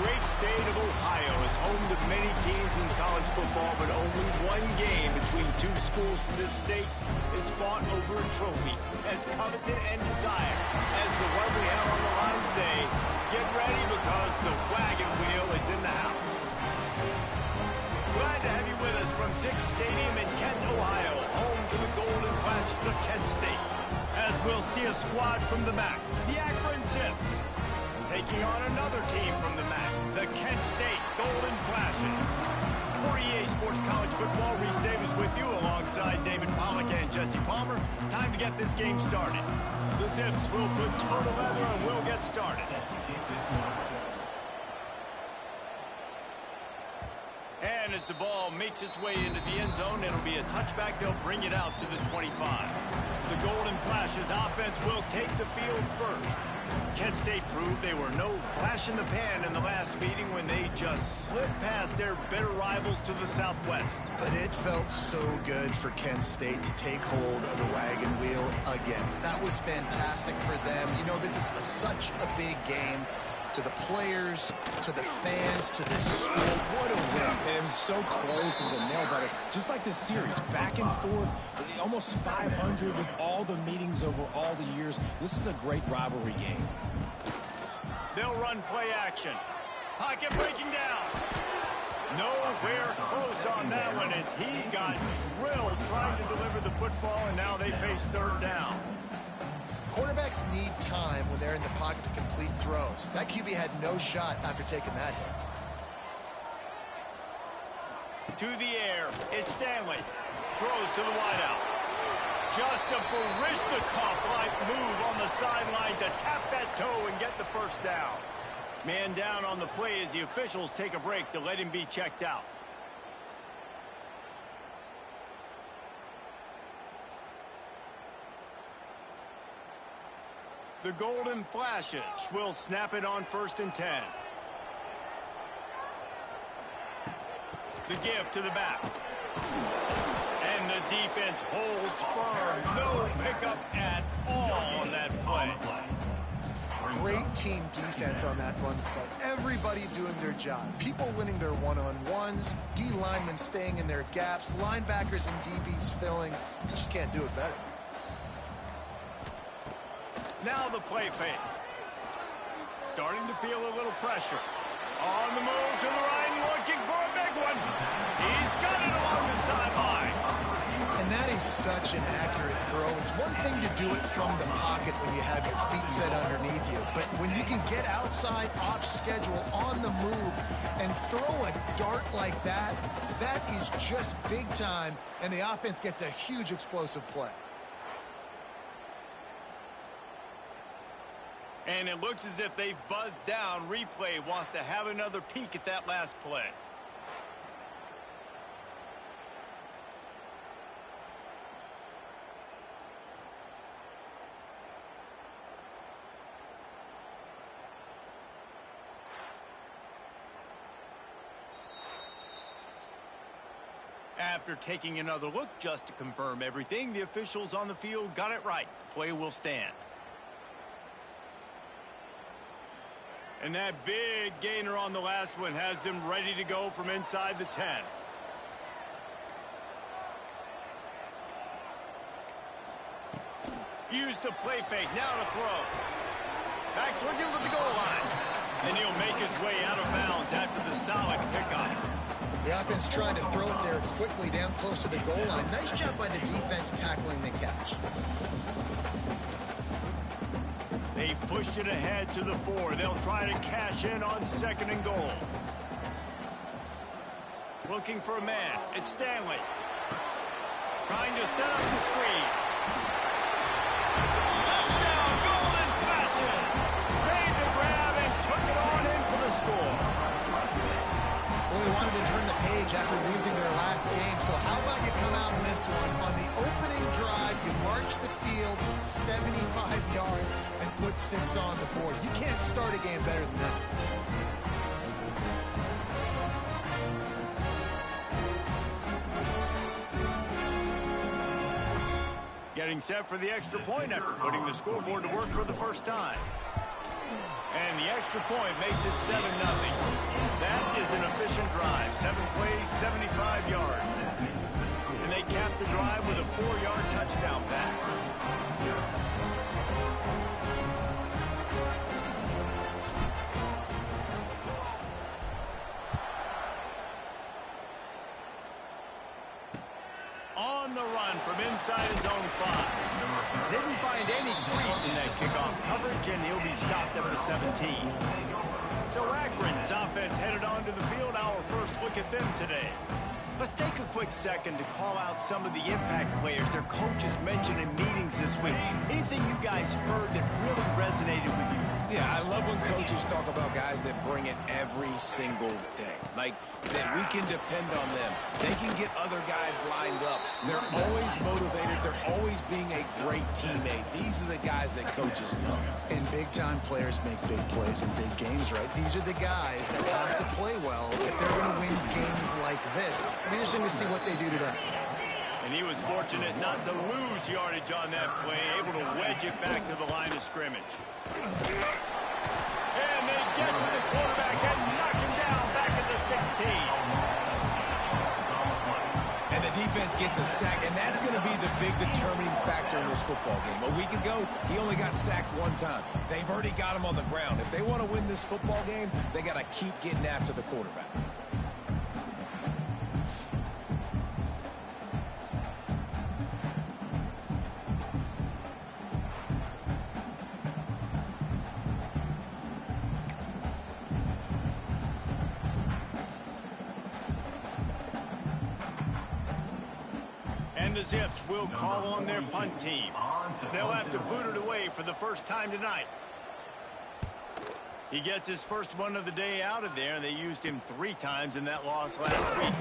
great state of Ohio is home to many teams in college football, but only one game between two schools from this state is fought over a trophy as coveted and desired. As the one we have on the line today, get ready because the Wagon Wheel is in the house. Glad to have you with us from Dix Stadium in Kent, Ohio, home to the Golden Flashes of Penn State. As we'll see a squad from the MAC, the Akron Zips, taking on another team from the MAC, the Kent State Golden Flashes. For EA Sports College Football, Reese Davis with you alongside David Pollack and Jesse Palmer. Time to get this game started. The Zips will put total leather and we'll get started. And as the ball makes its way into the end zone, it'll be a touchback. They'll bring it out to the 25. The Golden Flashes offense will take the field first. Kent State proved they were no flash in the pan in the last meeting when they just slipped past their bitter rivals to the southwest. But it felt so good for Kent State to take hold of the Wagon Wheel again. That was fantastic for them. You know, this is such a big game. To the players, to the fans, to this school. What a win. And it was so close. It was a nail-biter. Just like this series, back and forth, almost 500 with all the meetings over all the years. This is a great rivalry game. They'll run play action. Pocket breaking down. Nowhere close on that one as he got drilled trying to deliver the football, and now they face third down. Quarterbacks need time when they're in the pocket to complete throws. That QB had no shot after taking that hit. To the air, it's Stanley. Throws to the wideout. Just a Barishnikov-like move on the sideline to tap that toe and get the first down. Man down on the play as the officials take a break to let him be checked out. The Golden Flashes will snap it on 1st and 10. The give to the back. And the defense holds firm. No pickup at all on that play. Great team defense on that one play. Everybody doing their job. People winning their one-on-ones. D linemen staying in their gaps. Linebackers and DBs filling. You just can't do it better. Now the play fake. Starting to feel a little pressure. On the move to the right, looking for a big one. He's got it along the sideline. And that is such an accurate throw. It's one thing to do it from the pocket when you have your feet set underneath you. But when you can get outside, off schedule, on the move, and throw a dart like that, that is just big time. And the offense gets a huge explosive play. And it looks as if they've buzzed down. Replay wants to have another peek at that last play. After taking another look just to confirm everything, the officials on the field got it right. The play will stand. And that big gainer on the last one has them ready to go from inside the 10. Use the play fake, now to throw. Back's looking for the goal line. And he'll make his way out of bounds after the solid pickup. The offense trying to throw it there quickly down close to the goal line. Nice job by the defense tackling the catch. They've pushed it ahead to the 4. They'll try to cash in on 2nd and goal. Looking for a man. It's Stanley. Trying to set up the screen. Touchdown, Golden Flashes! Made the grab and took it on in for the score. Well, they wanted to turn the page after losing their last game, so how about you come out in this one? On the opening drive, you march the field 75 yards and put 6 on the board. You can't start a game better than that. Getting set for the extra point after putting the scoreboard to work for the first time. And the extra point makes it 7-0. That is an efficient drive. 7 plays, 75 yards. And they cap the drive with a 4-yard touchdown pass. On the run from inside his own 5. Didn't find any crease in that kickoff coverage, and he'll be stopped at the 17. So Akron's offense headed onto the field. Our first look at them today. Let's take a quick second to call out some of the impact players their coaches mentioned in meetings this week. Anything you guys heard that really resonated with you? Yeah, I love when coaches talk about guys that bring it every single day. Like, that we can depend on them. They can get other guys lined up. They're always motivated. They're always being a great teammate. These are the guys that coaches love. And big-time players make big plays in big games, right? These are the guys that have to play well if they're going to win games like this. It'll be interesting to see what they do today. And he was fortunate not to lose yardage on that play, able to wedge it back to the line of scrimmage. And they get to the quarterback and knock him down back at the 16. And the defense gets a sack, and that's going to be the big determining factor in this football game. A week ago, he only got sacked 1 time. They've already got him on the ground. If they want to win this football game, they got to keep getting after the quarterback. And the Zips will call on their punt team. They'll have to boot it away for the first time tonight. He gets his first one of the day out of there. They used him 3 times in that loss last week.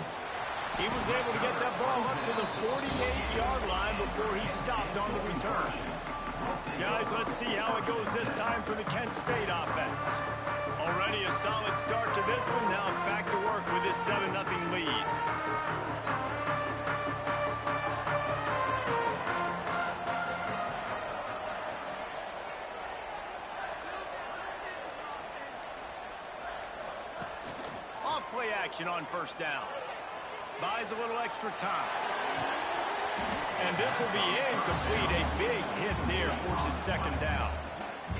He was able to get that ball up to the 48-yard line before he stopped on the return. Guys, let's see how it goes this time for the Kent State offense. Already a solid start to this one. Now back to work with this 7-0 lead. Off-play action on first down. Buys a little extra time. And this will be incomplete. A big hit there forces second down.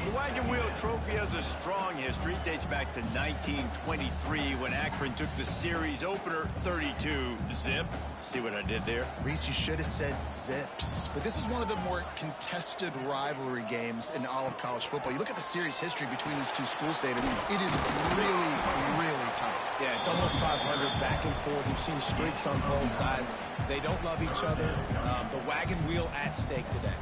The Wagon Wheel Trophy has a strong history. It dates back to 1923 when Akron took the series opener 32-zip. See what I did there? Reese, you should have said Zips. But this is one of the more contested rivalry games in all of college football. You look at the series history between these two schools, David, it is really, really tight. Yeah, it's almost 500 back and forth. You've seen streaks on both sides. They don't love each other. The Wagon Wheel at stake today.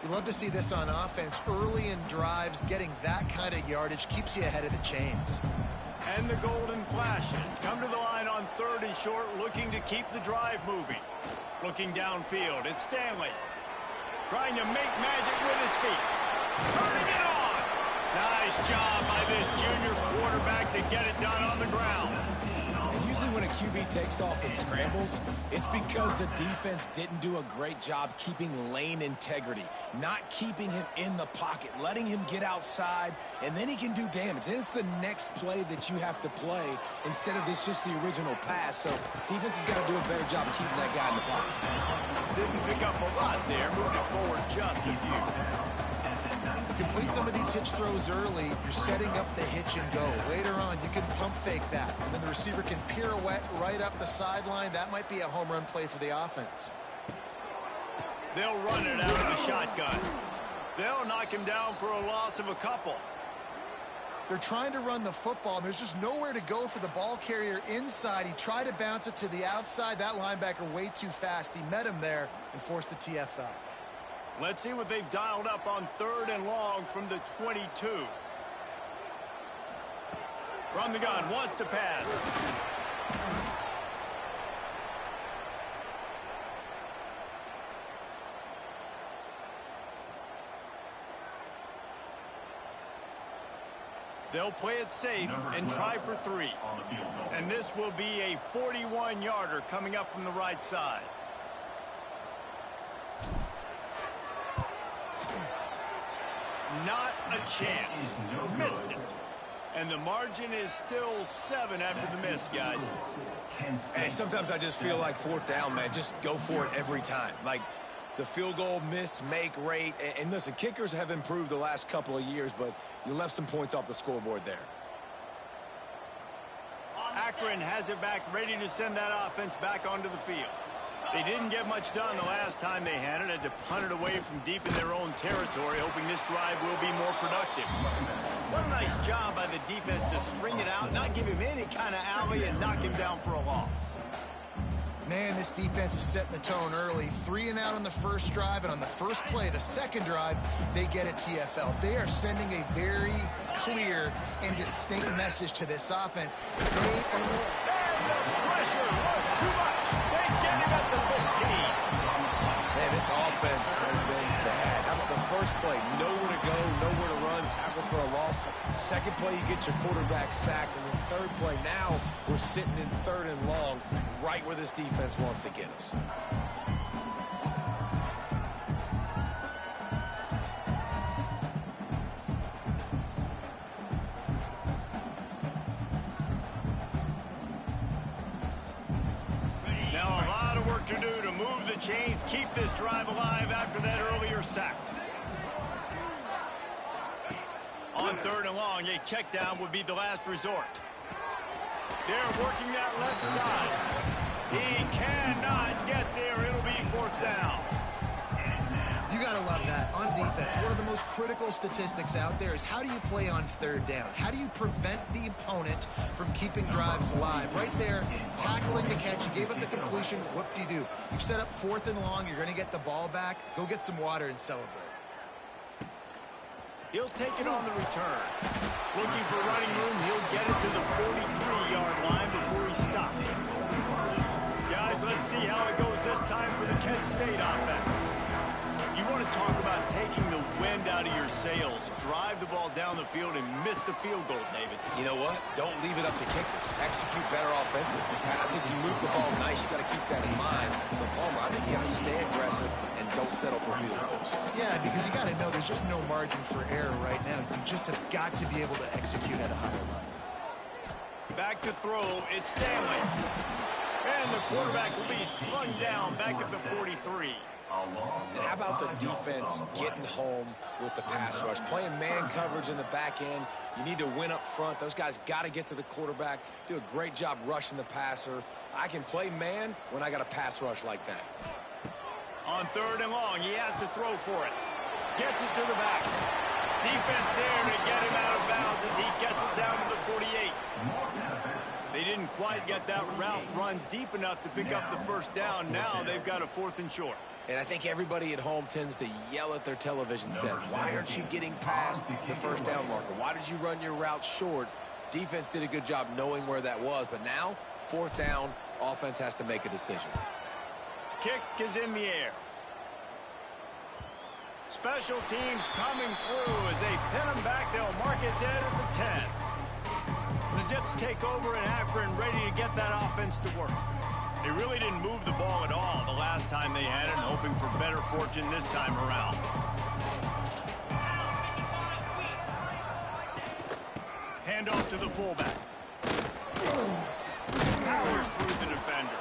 You love to see this on offense. Early in drives, getting that kind of yardage keeps you ahead of the chains. And the Golden Flashes come to the line on 3rd and short, looking to keep the drive moving. Looking downfield, it's Stanley. Trying to make magic with his feet. Turning it on! Nice job by this junior quarterback to get it done on the ground. And usually when a QB takes off and scrambles, it's because the defense didn't do a great job keeping lane integrity, not keeping him in the pocket, letting him get outside, and then he can do damage. Then it's the next play that you have to play instead of this just the original pass. So defense has got to do a better job of keeping that guy in the pocket. Didn't pick up a lot there, moved it forward just a few. Complete some of these hitch throws early, you're setting up the hitch and go. Later on, you can pump fake that, and then the receiver can pirouette right up the sideline. That might be a home run play for the offense. They'll run it out of the shotgun. They'll knock him down for a loss of a couple. They're trying to run the football, and there's just nowhere to go for the ball carrier inside. He tried to bounce it to the outside. That linebacker way too fast. He met him there and forced the TFL. Let's see what they've dialed up on 3rd and long from the 22. From the gun, wants to pass. They'll play it safe and try for 3. And this will be a 41-yarder coming up from the right side. Not a chance. Missed it. And the margin is still 7 after the miss, guys. Hey, sometimes I just feel like 4th down, man. Just go for it every time. Like the field goal miss, make rate. And listen, kickers have improved the last couple of years, but you left some points off the scoreboard there. Akron has it back, ready to send that offense back onto the field. They didn't get much done the last time they had it. Had to punt it away from deep in their own territory, hoping this drive will be more productive. What a nice job by the defense to string it out, not give him any kind of alley, and knock him down for a loss. Man, this defense is setting the tone early. 3 and out on the first drive, and on the first play, the second drive, they get a TFL. They are sending a very clear and distinct message to this offense. And the pressure was too much. They get him at the 15. Man, this offense has been bad. How about the first play? Nowhere to go, nowhere to run, tackle for a loss. Second play, you get your quarterback sacked. And then third play, now we're sitting in 3rd and long, right where this defense wants to get us. Now a lot of work to do to move the chains, keep this drive alive after that earlier sack. On 3rd and long, a check down would be the last resort. They're working that left side. He cannot get there. It'll be 4th down. You got to love that on defense. One of the most critical statistics out there is how do you play on 3rd down? How do you prevent the opponent from keeping drives alive? Right there, tackling the catch. You gave up the completion. What do you do? You've set up 4th and long. You're going to get the ball back. Go get some water and celebrate. He'll take it on the return. Looking for running room. He'll get it to the 43-yard line before he stops. Guys, let's see how it goes this time for the Penn State offense. You want to talk about taking the wind out of your sails. Drive the ball down the field and miss the field goal, David. You know what? Don't leave it up to kickers. Execute better offensively. I think you move the ball nice. You got to keep that in mind. But Palmer, I think you got to stay aggressive and don't settle for field goals. Yeah, because you got to know there's just no margin for error right now. You just have got to be able to execute at a higher level. Back to throw. It's Stanley. And the quarterback will be slung down back at the 43. And how about the defense getting home with the pass rush? Playing man coverage in the back end. You need to win up front. Those guys got to get to the quarterback. Do a great job rushing the passer. I can play man when I got a pass rush like that. On 3rd and long, he has to throw for it. Gets it to the back. Defense there to get him out of bounds as he gets it down to the 48. They didn't quite get that route run deep enough to pick up the 1st down. Now they've got a 4th and short. And I think everybody at home tends to yell at their television set. Why aren't you getting past the 1st down marker? Why did you run your route short? Defense did a good job knowing where that was. But now, 4th down, offense has to make a decision. Kick is in the air. Special teams coming through as they pin them back. They'll mark it dead at the 10. The Zips take over in Akron, ready to get that offense to work. They really didn't move the ball at all the last time they had it, hoping for better fortune this time around. Hand off to the fullback. Powers through the defender.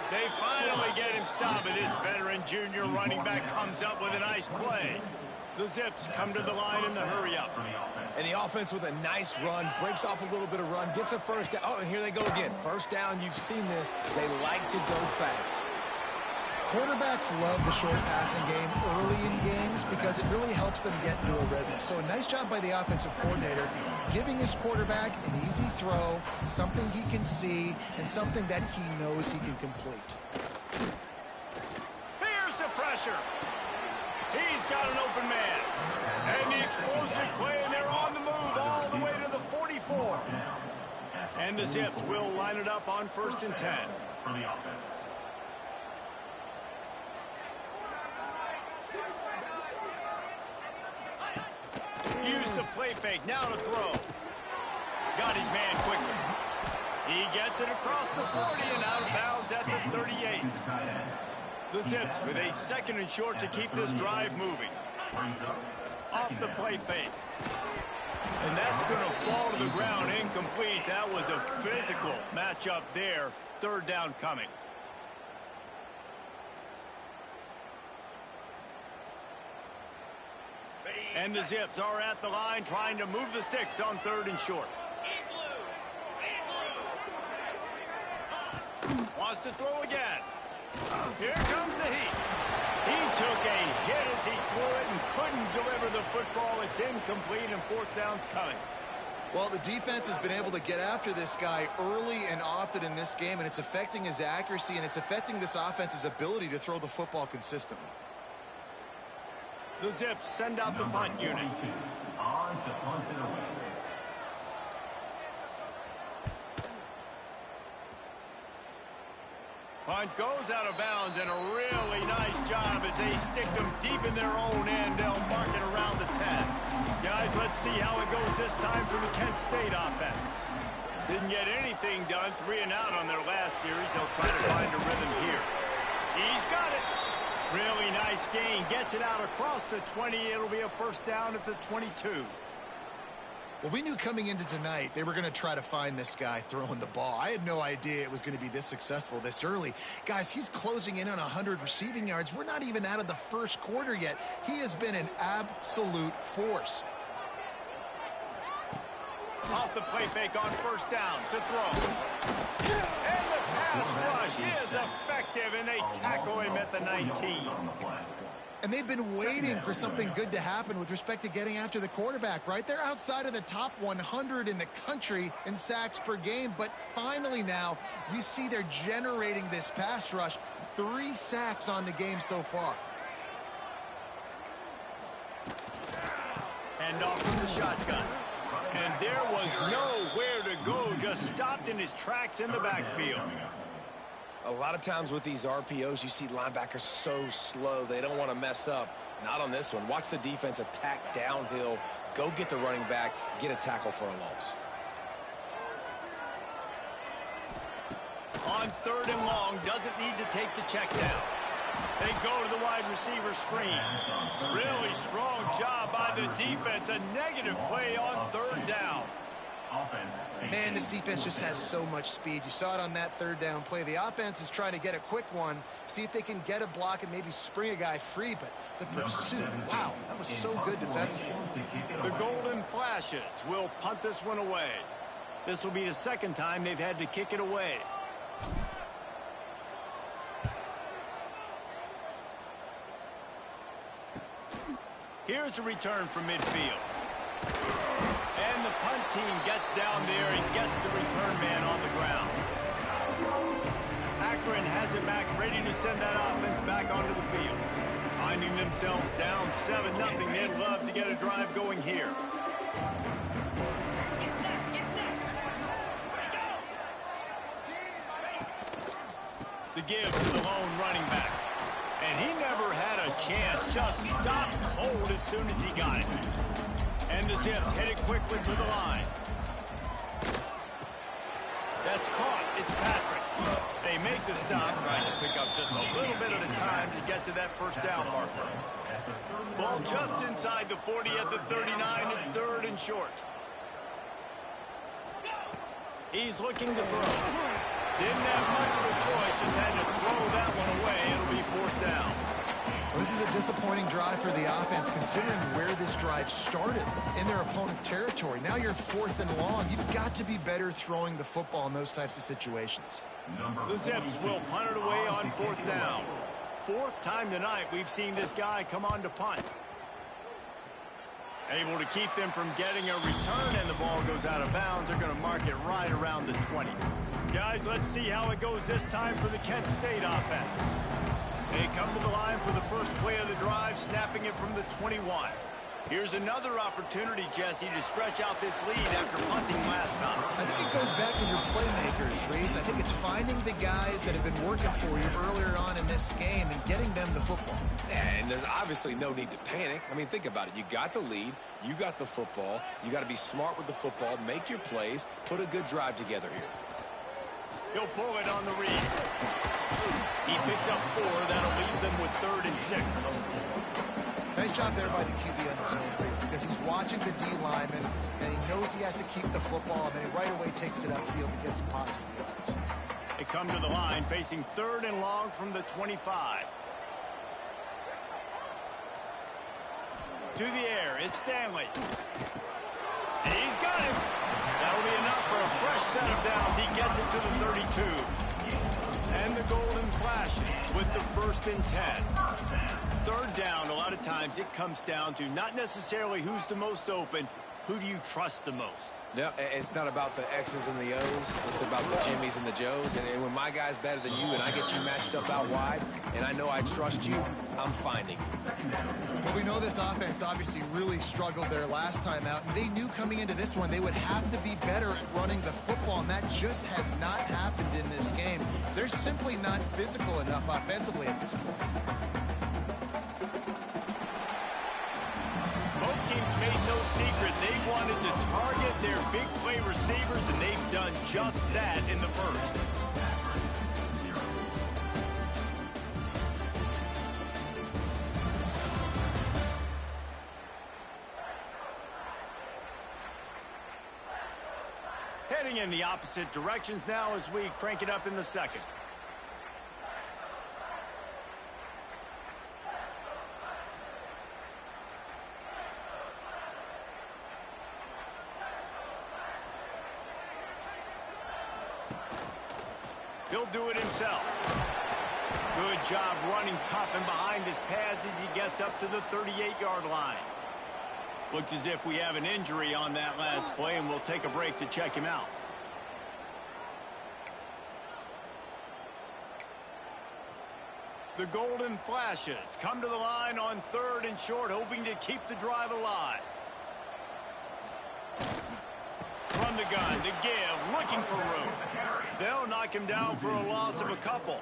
They finally get him stopped, and this veteran junior running back comes up with a nice play. The Zips come to the line in the hurry-up. And the offense with a nice run, breaks off a little bit of run, gets a 1st down. Oh, and here they go again. 1st down, you've seen this. They like to go fast. Quarterbacks love the short passing game early in games because it really helps them get into a rhythm. So a nice job by the offensive coordinator giving his quarterback an easy throw, something he can see, and something that he knows he can complete. Here's the pressure. He's got an open man. And the explosive play, and they're on the move all the way to the 44. And the Zips will line it up on 1st and 10. Use the play fake, now to throw. Got his man quickly. He gets it across the 40 and out of bounds at the 38. The Zips with a 2nd and short to keep this drive moving. off the play fake. And that's going to fall to the ground incomplete. That was a physical matchup there. Third down coming. And the Zips are at the line trying to move the sticks on 3rd and short. Wants to throw again. Here comes the heat. He took a hit as he threw it and couldn't deliver the football. It's incomplete and 4th down's coming. Well, the defense has been able to get after this guy early and often in this game, and it's affecting his accuracy, and it's affecting this offense's ability to throw the football consistently. The Zips send out the punt unit. On to punt it away. Punt goes out of bounds, and a really nice job as they stick them deep in their own end. They'll mark it around the 10. Guys, let's see how it goes this time for the Kent State offense. Didn't get anything done, 3 and out on their last series. They'll try to find a rhythm here. He's got it. Really nice gain. Gets it out across the 20. It'll be a 1st down at the 22. Well, we knew coming into tonight they were going to try to find this guy throwing the ball. I had no idea it was going to be this successful this early. Guys, he's closing in on 100 receiving yards. We're not even out of the 1st quarter yet. He has been an absolute force. Off the play fake on 1st down to throw. And the pass rush is effective, and they tackle him at the 19. And they've been waiting for something good to happen with respect to getting after the quarterback, right? They're outside of the top 100 in the country in sacks per game, but finally now you see they're generating this pass rush. 3 sacks on the game so far. And off from the shotgun. And there was nowhere to go, just stopped in his tracks in the backfield. A lot of times with these RPOs, you see linebackers so slow. They don't want to mess up. Not on this one. Watch the defense attack downhill. Go get the running back. Get a tackle for a loss. On 3rd and long, doesn't need to take the check down. They go to the wide receiver screen. Really strong job by the defense. A negative play on 3rd down. Man, this defense just has so much speed. You saw it on that 3rd down play. The offense is trying to get a quick one, see if they can get a block and maybe spring a guy free, but the pursuit, wow, that was so good defensively. The Golden Flashes will punt this one away. This will be the 2nd time they've had to kick it away. Here's a return from midfield. And the punt team gets down there and gets the return man on the ground. Akron has it back, ready to send that offense back onto the field. Finding themselves down 7-0. They'd love to get a drive going here. The give to the lone running back. And he never had a chance, just stopped cold as soon as he got it. And the Zips headed quickly to the line. That's caught. It's Patrick. They make the stop, trying to pick up just a little bit at a time to get to that 1st down marker. Ball just inside the 40 at the 39. It's 3rd and short. He's looking to throw. Didn't have much of a choice, just had to throw that one away. It'll be 4th down. Well, this is a disappointing drive for the offense, considering where this drive started in their opponent territory. Now you're 4th and long. You've got to be better throwing the football in those types of situations. The Zips will punt it away on 4th down. 4th time tonight we've seen this guy come on to punt. Able to keep them from getting a return, and the ball goes out of bounds. They're going to mark it right around the 20. Guys, let's see how it goes this time for the Kent State offense. They come to the line for the first play of the drive, snapping it from the 21. Here's another opportunity, Jesse, to stretch out this lead after punting last time. I think it goes back to your playmakers, Reese. I think it's finding the guys that have been working for you earlier on in this game and getting them the football. And there's obviously no need to panic. I mean, think about it. You got the lead. You got the football. You got to be smart with the football. Make your plays. Put a good drive together here. He'll pull it on the read. He picks up 4. That'll leave them with 3rd and 6. Nice job there by the QB on the zone. watching the D lineman, and he knows he has to keep the football, and then he right away takes it upfield to get some positive yards. They come to the line facing 3rd and long from the 25. To the air, it's Stanley. He's got him. That'll be enough for a fresh set of downs. He gets it to the 32. And the golden flashes with the 1st and 10. 3rd down, a lot of times it comes down to not necessarily who's the most open, who do you trust the most? No, it's not about the X's and the O's. It's about the Jimmys and the Joes. And when my guy's better than you and I get you matched up out wide, and I know I trust you, I'm finding you. Well, we know this offense obviously really struggled their last time out, and they knew coming into this one they would have to be better at running the football, and that just has not happened in this game. They're simply not physical enough offensively at this point. Both teams made no secret they wanted to target their big play receivers, and they've done just that in the first. Heading in the opposite directions now as we crank it up in the second. He'll do it himself. Good job running tough and behind his pads as he gets up to the 38-yard line. Looks as if we have an injury on that last play, and we'll take a break to check him out. The golden flashes come to the line on 3rd and short, hoping to keep the drive alive. From the gun to give, looking for room. They'll knock him down for a loss of a couple.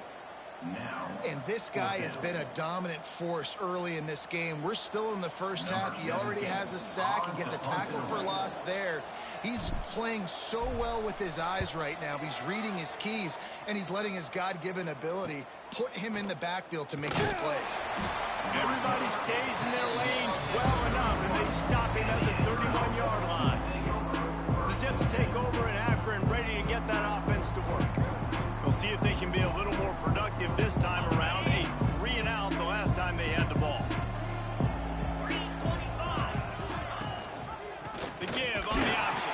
And this guy has been a dominant force early in this game. We're still in the first half. He already has a sack. He gets a tackle for loss there. He's playing so well with his eyes right now. He's reading his keys, and he's letting his God-given ability put him in the backfield to make his plays. Everybody stays in their lanes well enough, and they stop him at the 31-yard line. The Zips take over in Akron, ready to get that offense to work. We'll see if they can be a little more productive this time around. A 3-and-out the last time they had the ball. The give on the option.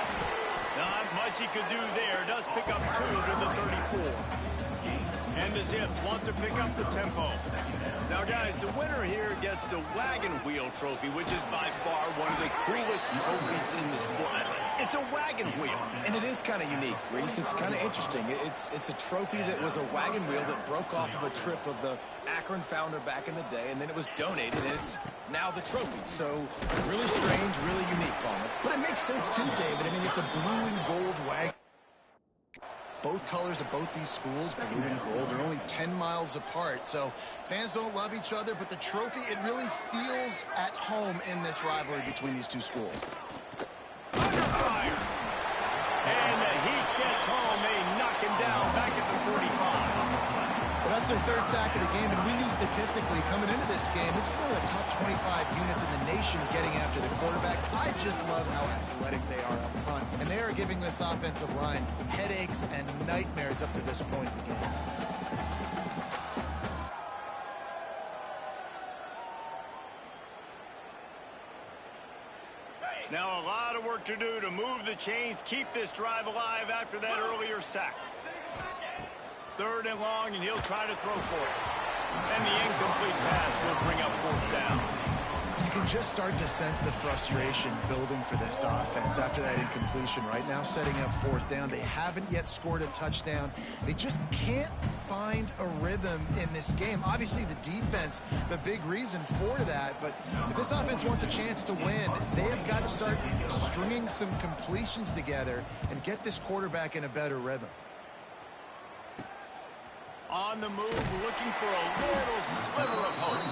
Not much he could do there. Does pick up 2 to the 34. And the Zips want to pick up the tempo. Now, guys, the winner here gets the Wagon Wheel trophy, which is by far one of the coolest trophies in the sport. It's a wagon wheel. And it is kind of unique, Reese. It's kind of interesting. It's a trophy that was a wagon wheel that broke off of a trip of the Akron founder back in the day, and then it was donated, and it's now the trophy. So, really strange, really unique, Palmer. But it makes sense, too, David. I mean, it's a blue and gold wagon. Both colors of both these schools, blue and gold, are only 10 miles apart. So fans don't love each other, but the trophy, it really feels at home in this rivalry between these two schools. Under fire. And the Heat gets home. They knock him down back at the 45. Well, that's their 3rd sack of the game, and we knew statistically coming into this game, this is one of the top 25 units in the nation getting after the quarterback. I just love how athletic they are up front, and they are giving this offensive line headaches and nightmares up to this point in the game. Now a lot of work to do to move the chains, keep this drive alive after that earlier sack. 3rd and long, and he'll try to throw for it. And the incomplete pass will bring up 4th down. You can just start to sense the frustration building for this offense after that incompletion. Right now, setting up 4th down. They haven't yet scored a touchdown. They just can't find a rhythm in this game. Obviously, the defense, the big reason for that. But if this offense wants a chance to win, they have got to start stringing some completions together and get this quarterback in a better rhythm. On the move, looking for a little sliver of hope.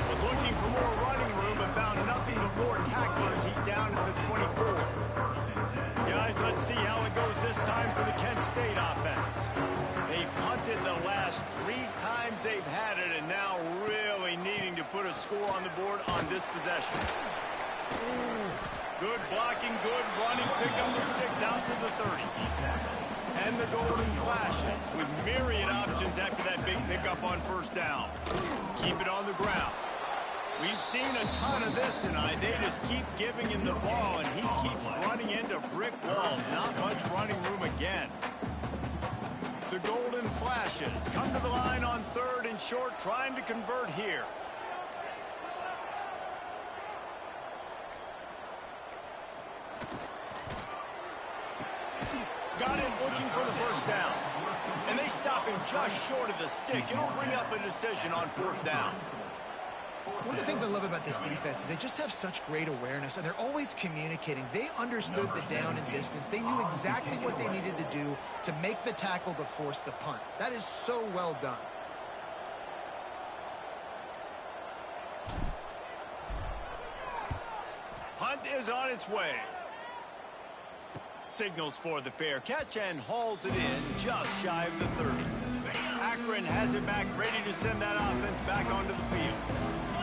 Was looking for more running room, but found nothing but more tacklers. He's down at the 24. Guys, let's see how it goes this time for the Kent State offense. They've punted the last 3 times they've had it, and now really needing to put a score on the board on this possession. Good blocking, good running, pick up of 6 out to the 30. And the golden flashes with myriad options after that big pickup on first down. Keep it on the ground. We've seen a ton of this tonight. They just keep giving him the ball, and he keeps running into brick walls. Not much running room again. The golden flashes come to the line on 3rd and short, trying to convert here. Got it, looking for the first down. And they stop him just short of the stick. It'll bring up a decision on 4th down. One of the things I love about this defense is they just have such great awareness, and they're always communicating. They understood the down and distance. They knew exactly what they needed to do to make the tackle to force the punt. That is so well done. Punt is on its way. Signals for the fair catch and hauls it in just shy of the 30. Akron has it back, ready to send that offense back onto the field.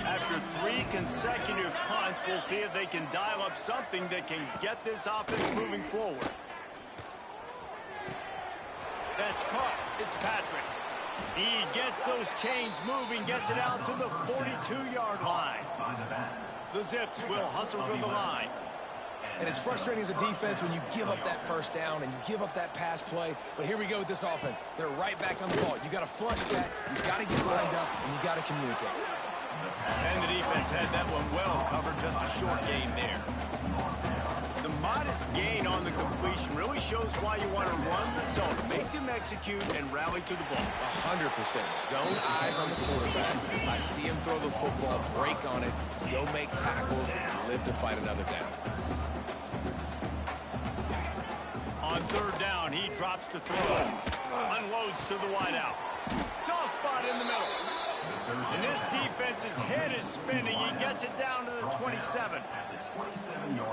After 3 consecutive punts, we'll see if they can dial up something that can get this offense moving forward. That's caught. It's Patrick. He gets those chains moving, gets it out to the 42-yard line. The Zips will hustle to the line. And it's frustrating as a defense when you give up that first down and you give up that pass play. But here we go with this offense. They're right back on the ball. You got to flush that. You got to get lined up, and you got to communicate. And the defense had that one well covered. Just a short gain there. The modest gain on the completion really shows why you want to run the zone. Make them execute and rally to the ball. 100%. Zone eyes on the quarterback. I see him throw the football, break on it, go make tackles, and live to fight another down. On 3rd down, he drops to throw. Unloads to the wideout. Soft spot in the middle. And this defense's head is spinning. He gets it down to the 27.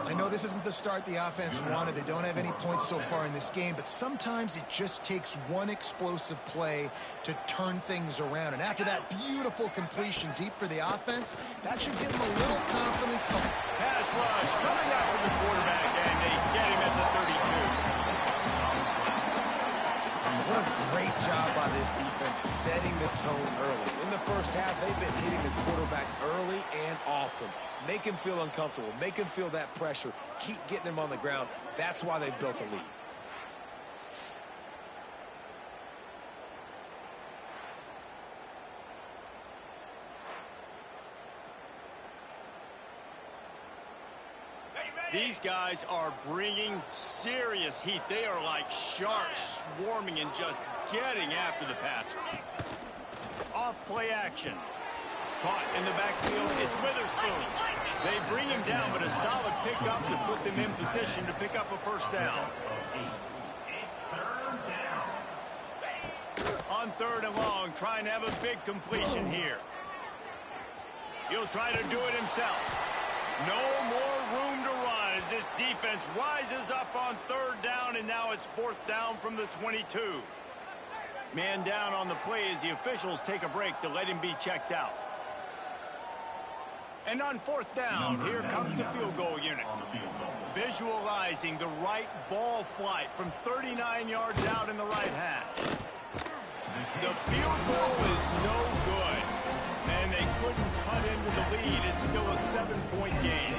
I know this isn't the start the offense wanted. They don't have any points so far in this game, but sometimes it just takes one explosive play to turn things around. And after that beautiful completion deep for the offense, that should give them a little confidence. Pass rush coming out from the quarterback, and they get him at the 32. What a great job by this defense setting the tone early. In the first half, they've been hitting the quarterback early and often. Make him feel uncomfortable. Make him feel that pressure. Keep getting him on the ground. That's why they've built a lead. These guys are bringing serious heat. They are like sharks swarming and just getting after the passer. Off play action. Caught in the backfield. It's Witherspoon. They bring him down, but a solid pickup to put them in position to pick up a first down. On 3rd and long, trying to have a big completion here. He'll try to do it himself. No more room to run as this defense rises up on 3rd down, and now it's 4th down from the 22. Man down on the play as the officials take a break to let him be checked out. And on 4th down, here comes the field goal unit. Visualizing the right ball flight from 39 yards out in the right hash. The field goal is no good. And they couldn't cut into the lead. It's still a 7-point game.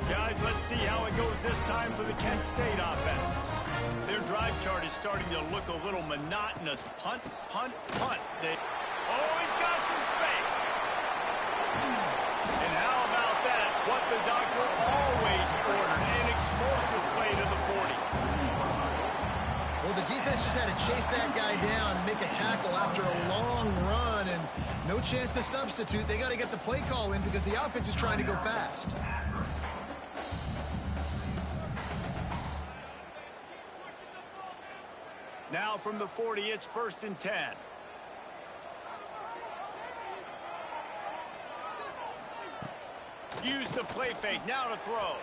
Guys, let's see how it goes this time for the Kent State offense. Their drive chart is starting to look a little monotonous. Punt, punt, punt. Oh, he's got some space. And how about that? What the doctor always ordered, an explosive play to the 40. Well, the defense just had to chase that guy down, make a tackle after a long run, and no chance to substitute. They got to get the play call in because the offense is trying to go fast. Now from the 40, it's 1st and 10. Use the play fake, now to throw.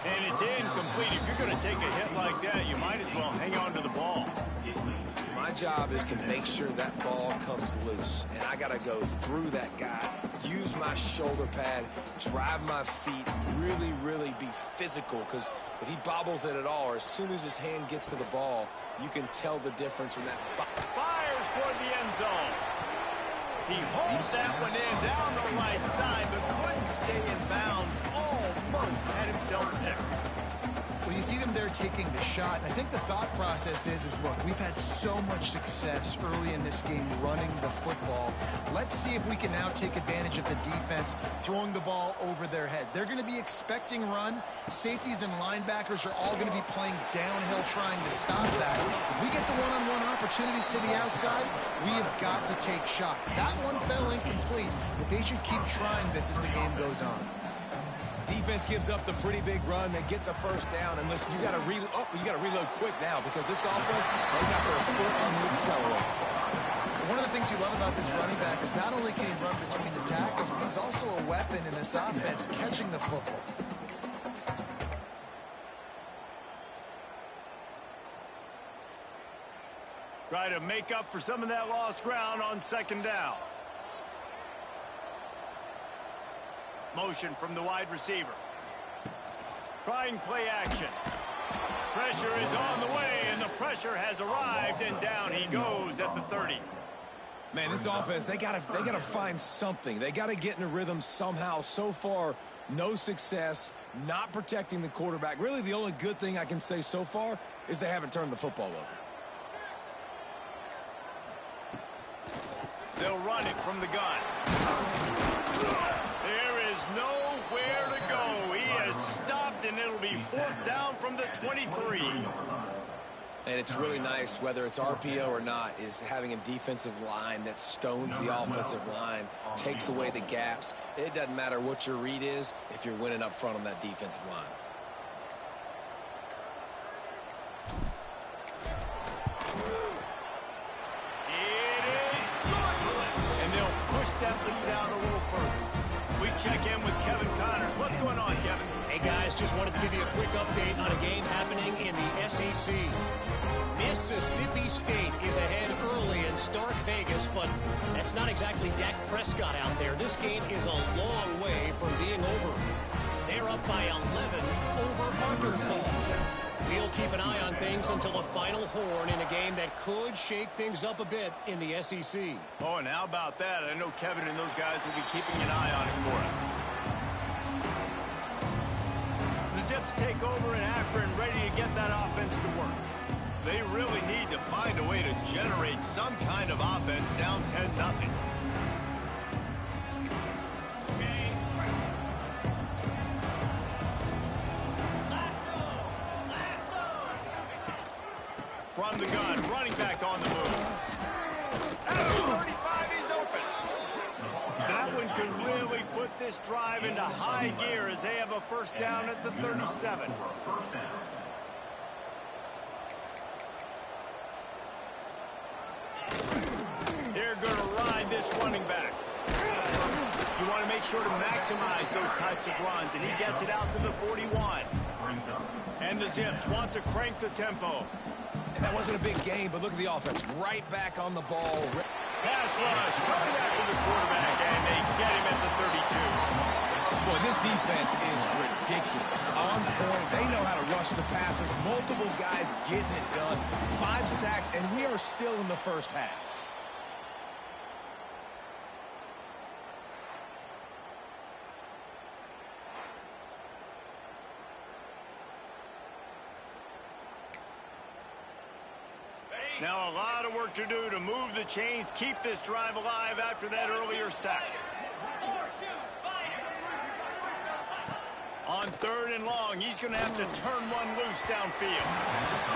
And it's incomplete. If you're going to take a hit like that, you might as well hang on to the ball. My job is to make sure that ball comes loose, and I got to go through that guy, use my shoulder pad, drive my feet, really be physical, because if he bobbles it at all, or as soon as his hand gets to the ball, you can tell the difference when that fires toward the end zone. He hauled that one in down the right side, but couldn't stay in bounds. Almost had himself 6. Well, you see them there taking the shot. I think the thought process is look, we've had so much success early in this game running the football. Let's see if we can now take advantage of the defense throwing the ball over their heads. They're going to be expecting run. Safeties and linebackers are all going to be playing downhill trying to stop that. If we get the one-on-one opportunities to the outside, we have got to take shots. That one fell incomplete, but they should keep trying this as the game goes on. Defense gives up the pretty big run. They get the first down, and listen, you got to reload quick now because this offense, they got their foot on the accelerator. One of the things you love about this running back is not only can he run between the tackles, but he's also a weapon in this offense catching the football. Try to make up for some of that lost ground on second down. Motion from the wide receiver. Trying play action. Pressure is on the way, and the pressure has arrived, and down he goes at the 30. Man, this offense, they gotta find something. They gotta get in a rhythm somehow. So far, no success, not protecting the quarterback. Really, the only good thing I can say so far is they haven't turned the football over. They'll run it from the gun. There is nowhere to go. He has stopped, and it'll be 4th down from the 23. And it's really nice, whether it's RPO or not, is having a defensive line that stones the offensive line, takes away the gaps. It doesn't matter what your read is if you're winning up front on that defensive line. That lead out a little further. We check in with Kevin Connors. What's going on, Kevin? Hey, guys, just wanted to give you a quick update on a game happening in the SEC. Mississippi State is ahead early in Stark Vegas, but that's not exactly Dak Prescott out there. This game is a long way from being over. They're up by 11 over Arkansas. We'll keep an eye on things until the final horn in a game that could shake things up a bit in the SEC. Oh, and how about that? I know Kevin and those guys will be keeping an eye on it for us. The Zips take over in Akron, ready to get that offense to work. They really need to find a way to generate some kind of offense down 10-0. From the gun, running back on the move. At the 35, he's open. That one could really put this drive into high gear as they have a first down at the 37. They're going to ride this running back. You want to make sure to maximize those types of runs, and he gets it out to the 41. And the Zips want to crank the tempo. And that wasn't a big game, but look at the offense. Right back on the ball. Pass rush coming after the quarterback, and they get him at the 32. Boy, this defense is ridiculous. On point. They know how to rush the passers. Multiple guys getting it done. 5 sacks, and we are still in the first half. Now a lot of work to do to move the chains, keep this drive alive after that earlier sack. On 3rd and long, he's going to have to turn one loose downfield.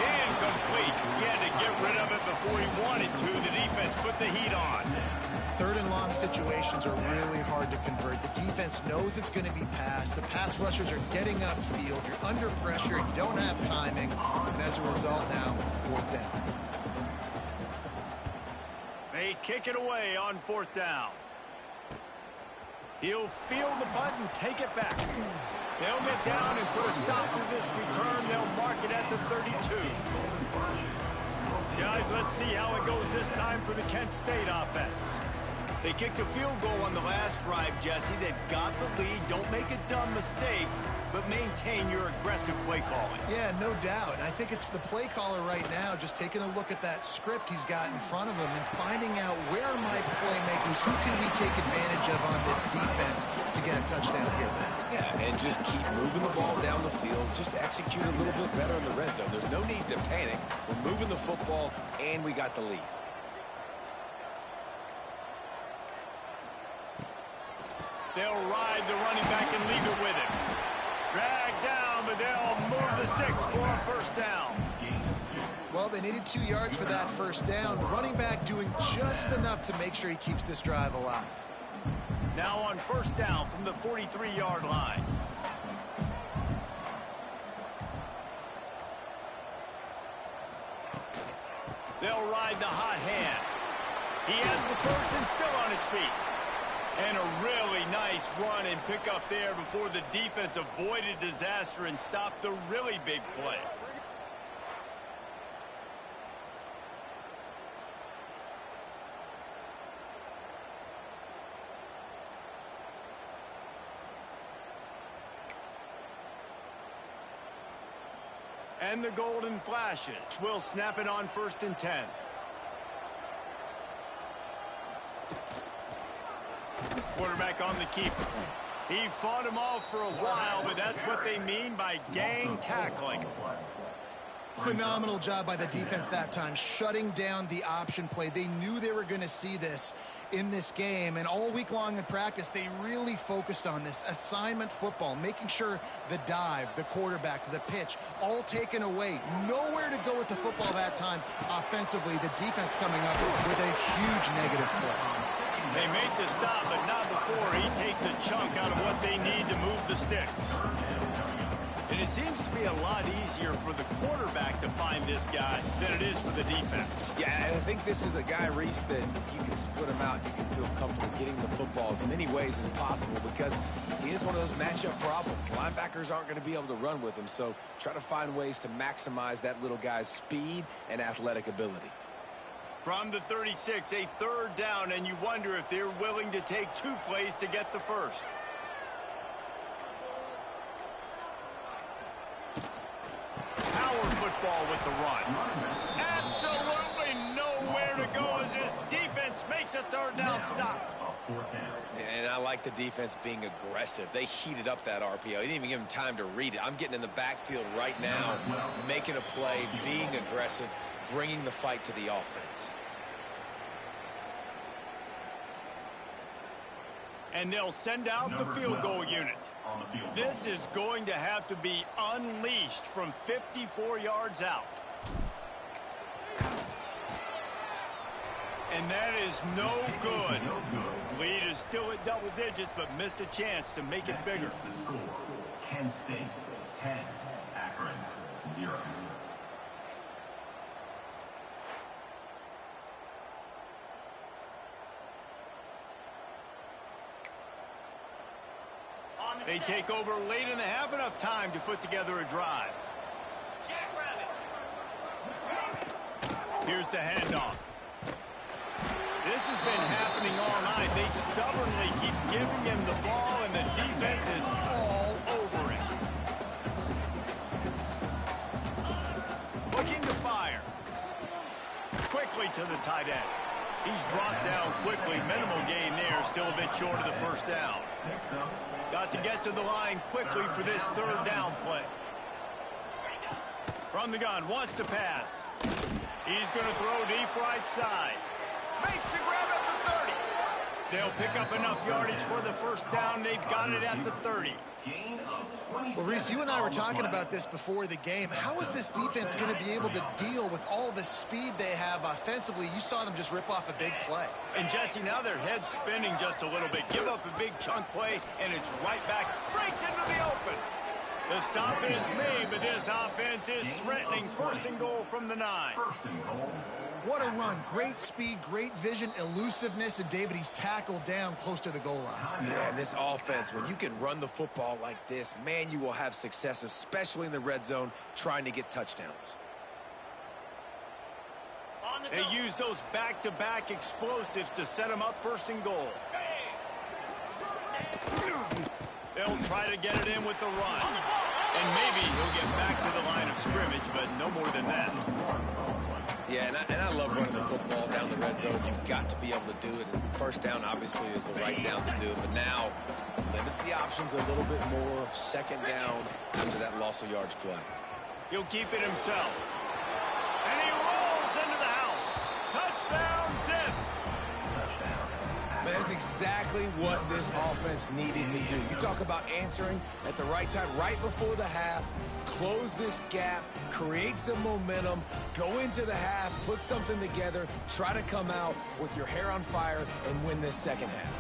Incomplete. He had to get rid of it before he wanted to. The defense put the heat on. 3rd and long situations are really hard to convert. The defense knows it's going to be passed. The pass rushers are getting upfield. You're under pressure. You don't have timing. And as a result now, 4th down. They kick it away on 4th down. He'll field the punt and take it back. They'll get down and put a stop to this return. They'll mark it at the 32. Guys, let's see how it goes this time for the Kent State offense. They kicked a field goal on the last drive, Jesse. They've got the lead. Don't make a dumb mistake, but maintain your aggressive play calling. Yeah, no doubt. And I think it's the play caller right now just taking a look at that script he's got in front of him and finding out where are my playmakers, who can we take advantage of on this defense to get a touchdown here. Yeah, and just keep moving the ball down the field. Just execute a little bit better in the red zone. There's no need to panic. We're moving the football, and we got the lead. They'll ride the running back and leave it with him. Drag down, but they'll move the sticks for a first down. Well, they needed 2 yards for that first down. Running back doing just enough to make sure he keeps this drive alive. Now on first down from the 43-yard line. They'll ride the hot hand. He has the first and still on his feet. And a really nice run and pick up there before the defense avoided disaster and stopped the really big play. And the golden flashes will snap it on 1st and 10. Quarterback on the keeper. He fought him off for a while, but that's what they mean by gang tackling. Phenomenal job by the defense that time, shutting down the option play. They knew they were going to see this in this game, and all week long in practice, they really focused on this assignment football, making sure the dive, the quarterback, the pitch, all taken away. Nowhere to go with the football that time offensively. The defense coming up with a huge negative play. They make the stop, but not before he takes a chunk out of what they need to move the sticks. And it seems to be a lot easier for the quarterback to find this guy than it is for the defense. Yeah, I think this is a guy, Reese, that you can split him out. You can feel comfortable getting the football as many ways as possible because he is one of those matchup problems. Linebackers aren't going to be able to run with him, so try to find ways to maximize that little guy's speed and athletic ability. From the 36, a third down, and you wonder if they're willing to take 2 plays to get the first. Power football with the run. Absolutely nowhere to go as this defense makes a third down stop. And I like the defense being aggressive. They heated up that RPO. He didn't even give him time to read it. I'm getting in the backfield right now, making a play, being aggressive, bringing the fight to the offense. And they'll send out the field goal unit. This is going to have to be unleashed from 54 yards out. And that is no good. Lead is still at double digits, but missed a chance to make it bigger. The score, Penn State 10, Akron 0. They take over late in the half, enough time to put together a drive. Here's the handoff. This has been happening all night. They stubbornly keep giving him the ball, and the defense is all over it. Looking to fire. Quickly to the tight end. He's brought down quickly. Minimal gain there. Still a bit short of the first down. Got to get to the line quickly for this third down play. From the gun, wants to pass. He's going to throw deep right side. Makes the grab at the 30. They'll pick up enough yardage for the first down. They've got it at the 30. Well, Reese, you and I were talking about this before the game. How is this defense going to be able to deal with all the speed they have offensively? You saw them just rip off a big play. And, Jesse, now their head's spinning just a little bit. Give up a big chunk play, and it's right back. Breaks into the open. The stop is made, but this offense is threatening 1st and goal from the 9. What a run. Great speed, great vision, elusiveness, and David, he's tackled down close to the goal line. Yeah, and this offense, when you can run the football like this, man, you will have success, especially in the red zone, trying to get touchdowns. They use those back-to-back explosives to set them up 1st and goal. They'll try to get it in with the run. And maybe he'll get back to the line of scrimmage, but no more than that. Yeah, and I love running the football down the red zone. You've got to be able to do it. And 1st down, obviously, is the right down to do it. But now, limits the options a little bit more. 2nd down after that loss of yards play. He'll keep it himself. And he rolls into the house. Touchdown, Zips. That's exactly what this offense needed to do. You talk about answering at the right time, right before the half, close this gap, create some momentum, go into the half, put something together, try to come out with your hair on fire and win this 2nd half.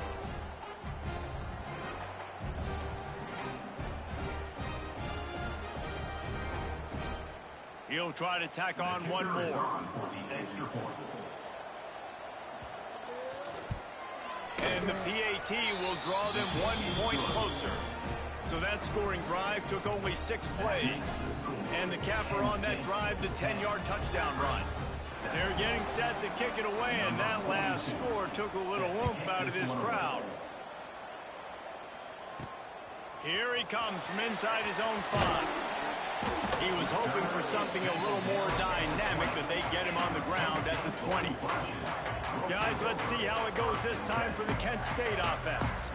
He'll try to tack on one more. And the PAT will draw them 1 point closer. So that scoring drive took only 6 plays. And the capper on that drive, the 10-yard touchdown run. They're getting set to kick it away, and that last score took a little oomph out of this crowd. Here he comes from inside his own 5. He was hoping for something a little more dynamic, but they get him on the ground at the 20. Guys, let's see how it goes this time for the Kent State offense.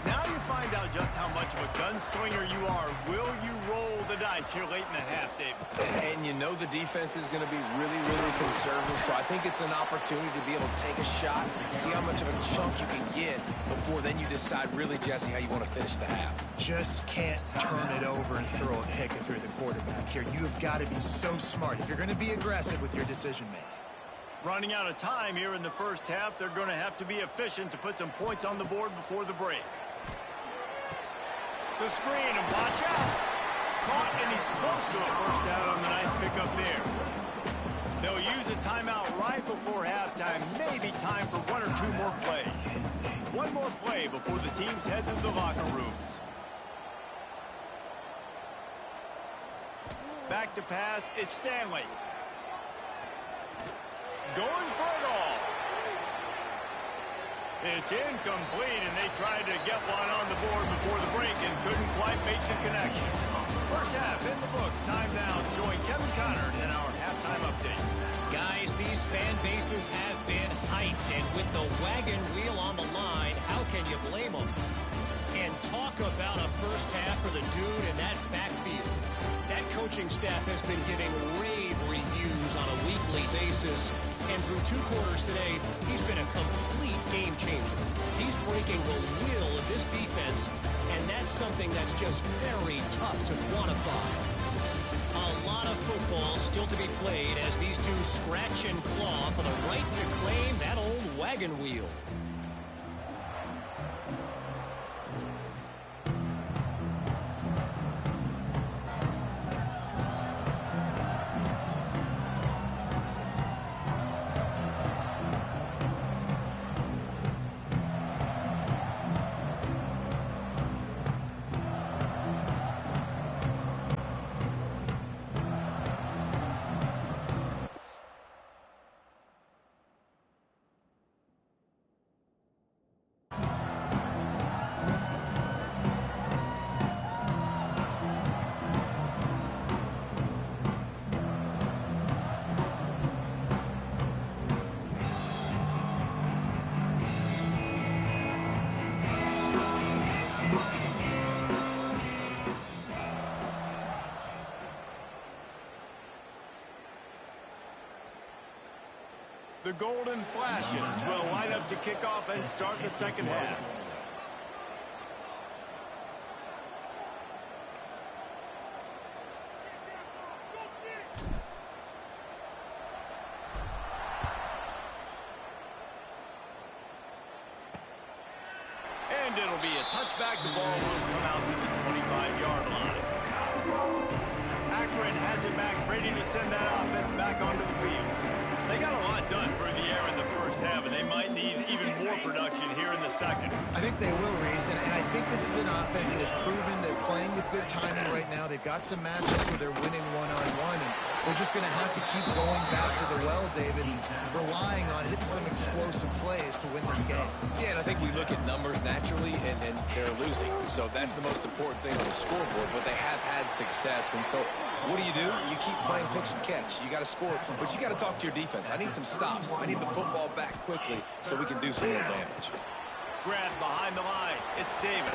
Now you find out just how much of a gunslinger you are. Will you roll the dice here late in the half, David? And you know the defense is going to be really, really conservative, so I think it's an opportunity to be able to take a shot, see how much of a chunk you can get before then you decide really, Jesse, how you want to finish the half. Just can't turn it over and throw a pick if you're the quarterback here. You have got to be so smart if you're going to be aggressive with your decision-making. Running out of time here in the 1st half, they're going to have to be efficient to put some points on the board before the break. The screen, and watch out. Caught, and he's close to a 1st down on the nice pickup there. They'll use a timeout right before halftime. Maybe time for 1 or 2 more plays. 1 more play before the teams head to the locker rooms. Back to pass, it's Stanley. Going for it all. It's incomplete, and they tried to get one on the board before the break and couldn't quite make the connection. 1st half in the books. Time now to join Kevin Connors in our halftime update. Guys, these fan bases have been hyped, and with the wagon wheel on the line, how can you blame them? And talk about a 1st half for the dude in that backfield. That coaching staff has been giving rave reviews on a weekly basis. And through 2 quarters today, he's been a complete game changer. He's breaking the will of this defense, and that's something that's just very tough to quantify. A lot of football still to be played as these two scratch and claw for the right to claim that old wagon wheel. The Golden Flashes will line up to kick off and start the 2nd half. And it'll be a touchback. The ball will come out to the 25-yard line. Akron has it back, ready to send that offense back onto the field. They got a lot done through the air in the first half, and they might need even more production here in the second. I think they will, Reese, and I think this is an offense that has proven they're playing with good timing right now. They've got some matchups where they're winning one-on-one, and they're just going to have to keep going back to the well, David, and relying on hitting some explosive plays to win this game. Yeah, and I think we look at numbers naturally, and they're losing. So that's the most important thing on the scoreboard, but they have had success. And so what do? You keep playing pitch and catch. You got to score, but you got to talk to your defense. I need some stops. I need the football back quickly so we can do some more damage. Grab behind the line. It's Davis.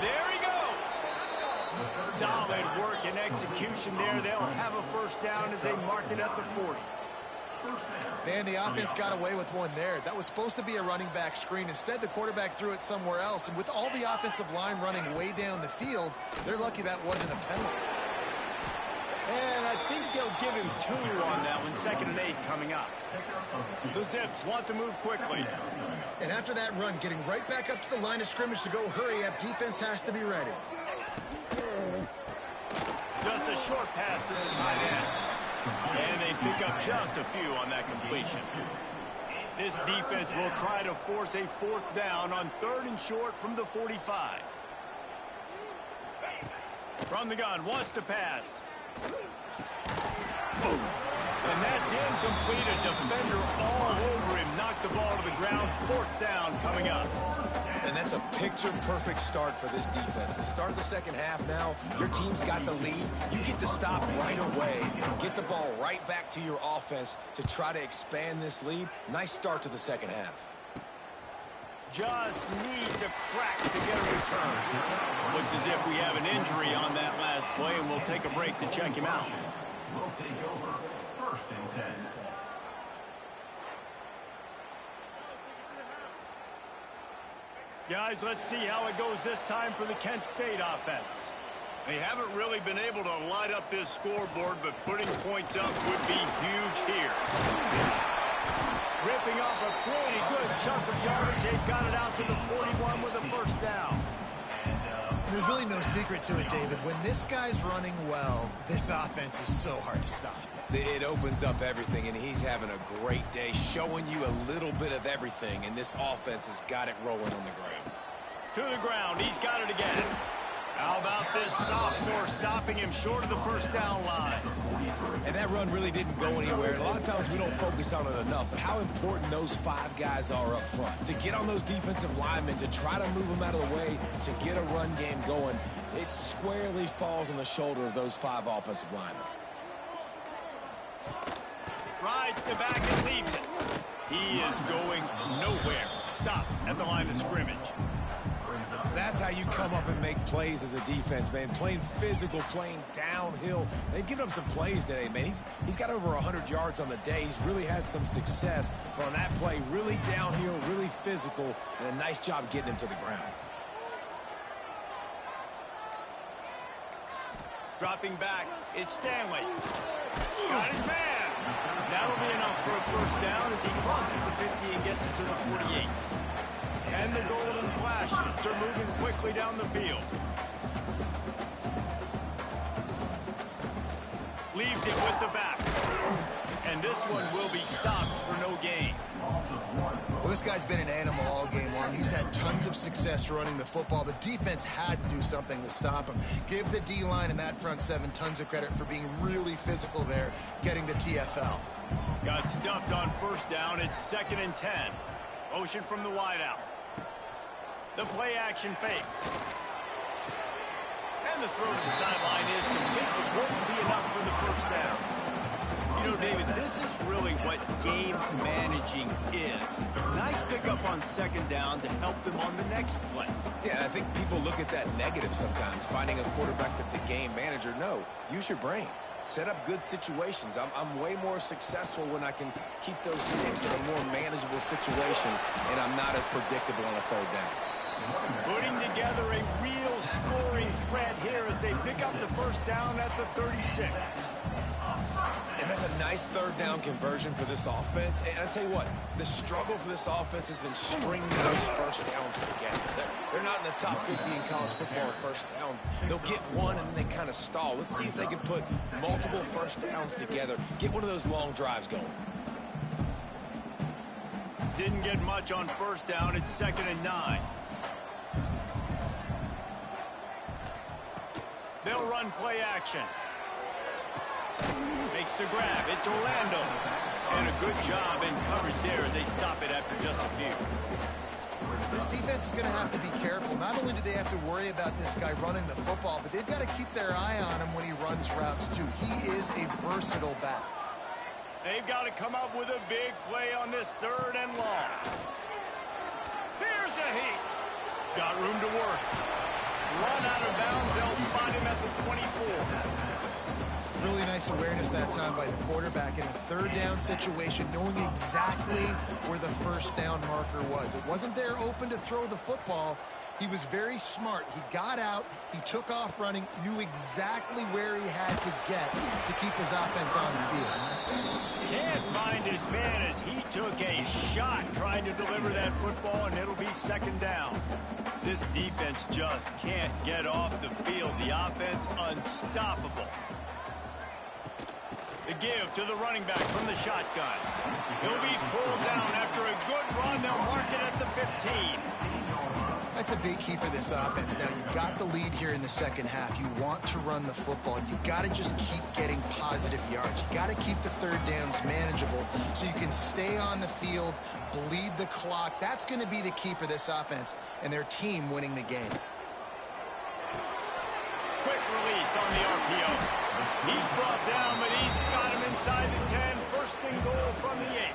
There he goes. Solid work and execution there. They'll have a first down as they mark it at the 40. Dan, the offense got away with one there. That was supposed to be a running back screen. Instead, the quarterback threw it somewhere else. And with all the offensive line running way down the field, they're lucky that wasn't a penalty. And I think they'll give him 2 on that one. 2nd and 8 coming up. The Zips want to move quickly. And after that run, getting right back up to the line of scrimmage to go hurry up, defense has to be ready. Just a short pass to the tight end. And they pick up just a few on that completion. This defense will try to force a 4th down on 3rd and short from the 45. From the gun, wants to pass. Boom. And that's incomplete. A defender all over him. Knocked the ball to the ground. 4th down coming up. And that's a picture-perfect start for this defense. To start the second half now, your team's got the lead. You get to stop right away, get the ball right back to your offense to try to expand this lead. Nice start to the second half. Just needs a crack to get a return. Looks as if we have an injury on that last play, and we'll take a break to check him out. We'll take over 1st and 10. Guys, let's see how it goes this time for the Kent State offense. They haven't really been able to light up this scoreboard, but putting points up would be huge here. Ripping off a pretty good chunk of yardage. They've got it out to the 41 with a 1st down. There's really no secret to it, David. When this guy's running well, this offense is so hard to stop. It opens up everything, and he's having a great day, showing you a little bit of everything, and this offense has got it rolling on the ground. To the ground, he's got it again. How about this sophomore stopping him short of the 1st down line? And that run really didn't go anywhere. And a lot of times we don't focus on it enough, but how important those 5 guys are up front. To get on those defensive linemen, to try to move them out of the way, to get a run game going, it squarely falls on the shoulder of those 5 offensive linemen. Rides the back and leaves it. He is going nowhere. Stop at the line of scrimmage. That's how you come up and make plays as a defense, man. Playing physical, playing downhill. They've given up some plays today, man. He's got over 100 yards on the day. He's really had some success. But on that play, really downhill, really physical, and a nice job getting him to the ground. Dropping back, it's Stanley. Got his man. That'll be enough for a 1st down as he crosses the 50 and gets it to the 48. And the golden flashes are moving quickly down the field. Leaves it with the back. And this one will be stopped for no gain. Well, this guy's been an animal all game long. He's had tons of success running the football. The defense had to do something to stop him. Give the D-line and that front 7 tons of credit for being really physical there, getting the TFL. Got stuffed on 1st down. It's 2nd and 10. Motion from the wideout. The play action fake. And the throw to the sideline is complete, but won't be enough for the 1st down. You know, David, this is really what game managing is. Nice pickup on 2nd down to help them on the next play. Yeah, I think people look at that negative sometimes, finding a quarterback that's a game manager. No, use your brain. Set up good situations. I'm way more successful when I can keep those sticks in a more manageable situation, and I'm not as predictable on a 3rd down. Putting together a real scoring threat here as they pick up the 1st down at the 36. And that's a Nice third down conversion for this offense. And I tell you what, the struggle for this offense has been stringing those first downs together. They're not in the top 50 in college football in first downs. They'll get one and then they kind of stall. Let's see if they can put multiple first downs together, get one of those long drives going. Didn't get much on first down. It's 2nd and 9. They'll run play action. Makes the grab. It's Orlando. And a good job in coverage there as they stop it after just a few. This defense is going to have to be careful. Not only do they have to worry about this guy running the football, but they've got to keep their eye on him when he runs routes too. He is a versatile back. They've got to come up with a big play on this 3rd and long. Here's a heat. Got room to work. Run out of bounds. They'll spot him at the 24. Really nice awareness that time by the quarterback in a 3rd down situation, knowing exactly where the first down marker was. It wasn't there open to throw the football. He was very smart. He got out, he took off running, knew exactly where he had to get to keep his offense on the field. Can't find his man as he took a shot trying to deliver that football, and it'll be 2nd down. This defense just can't get off the field. The offense unstoppable. The give to the running back from the shotgun. He'll be pulled down after a good run. They'll mark it at the 15. That's a big key for this offense. Now, you've got the lead here in the 2nd half. You want to run the football. You've got to just keep getting positive yards. You've got to keep the 3rd downs manageable so you can stay on the field, bleed the clock. That's going to be the key for this offense and their team winning the game. Quick release on the RPO. He's brought down, but he's got him inside the 10. 1st and goal from the 8.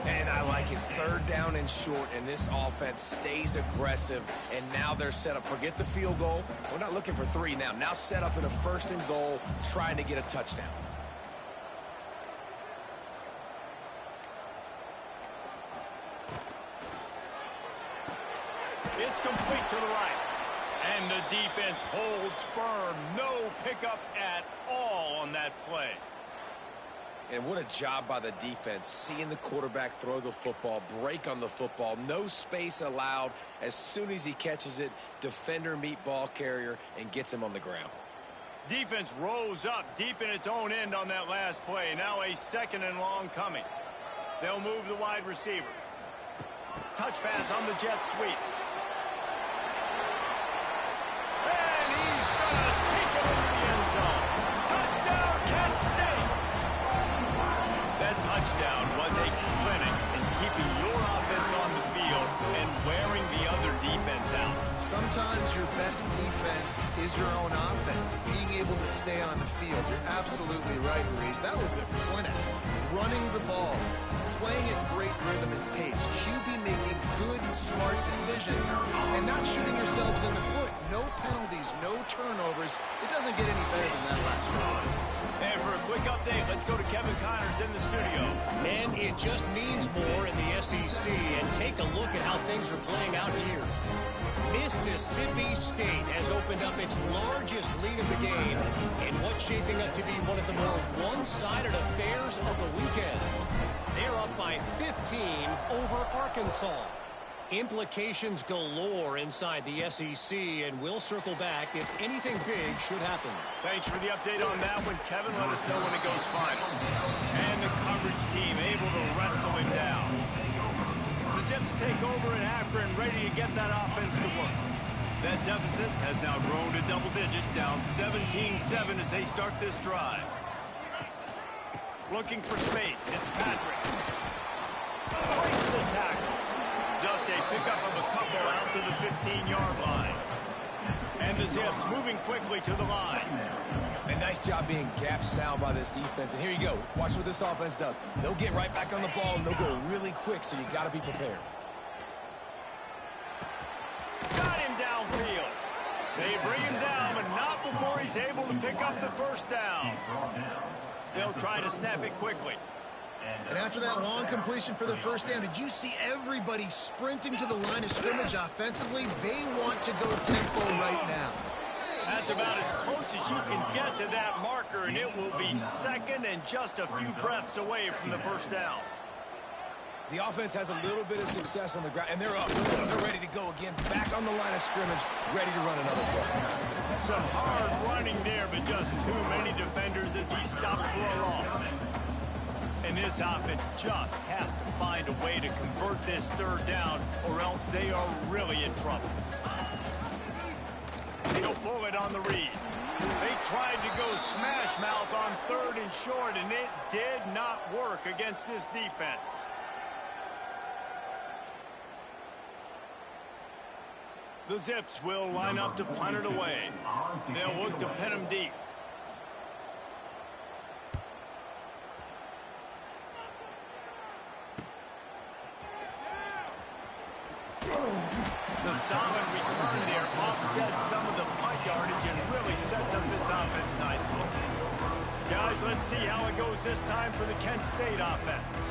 And I like it. 3rd down and short, and this offense stays aggressive. And now they're set up. Forget the field goal. We're not looking for 3 now. Now set up in a 1st and goal, trying to get a touchdown. It's complete to the right. And the defense holds firm. No pickup at all on that play. And what a job by the defense, seeing the quarterback throw the football, break on the football, no space allowed. As soon as he catches it, defender meet ball carrier and gets him on the ground. Defense rose up deep in its own end on that last play. Now a 2nd and long coming. They'll move the wide receiver. Touch pass on the jet sweep. And he's going to take it into the end zone. Touchdown, Penn State! That touchdown was a clinic in keeping your offense on the field and wearing the other defense out. Sometimes your best defense is your own offense, being able to stay on the field. You're absolutely right, Reese. That was a clinic. Running the ball, playing at great rhythm and pace, QB making good, smart decisions, and not shooting yourselves in the foot. No penalties, no turnovers. It doesn't get any better than that last drive. And for a quick update, let's go to Kevin Connors in the studio. And it just means more in the SEC. And take a look at how things are playing out here. Mississippi State has opened up its largest lead of the game in what's shaping up to be one of the more one-sided affairs of the weekend. They're up by 15 over Arkansas. Implications galore inside the SEC, and we'll circle back if anything big should happen. Thanks for the update on that one, Kevin. Let us know when it goes final. And the coverage team able to wrestle him down. The Zips take over in Akron, ready to get that offense to work. That deficit has now grown to double digits, down 17-7 as they start this drive. Looking for space. It's Patrick. Breaks the tackle. Just a pickup of a couple out to the 15-yard line. And the Zips moving quickly to the line. A nice job being gap sound by this defense. And here you go. Watch what this offense does. They'll get right back on the ball, and they'll go really quick, so you got to be prepared. Got him downfield. They bring him down, but not before he's able to pick up the first down. They'll try to snap it quickly. And after that long completion for the first down, did you see everybody sprinting to the line of scrimmage offensively? They want to go tempo right now. That's about as close as you can get to that marker, and it will be second and just a few breaths away from the first down. The offense has a little bit of success on the ground, and they're up. They're ready to go again, back on the line of scrimmage, ready to run another play. Some hard running there, but just too many defenders as he stopped for a loss. And this offense just has to find a way to convert this third down, or else they are really in trouble. He'll pull it on the read. They tried to go smash mouth on third and short, and it did not work against this defense. The Zips will line up to punt it away. They'll look to pin him deep. The solid return there offsets some of the punt yardage and really sets up this offense nicely. Guys, let's see how it goes this time for the Kent State offense.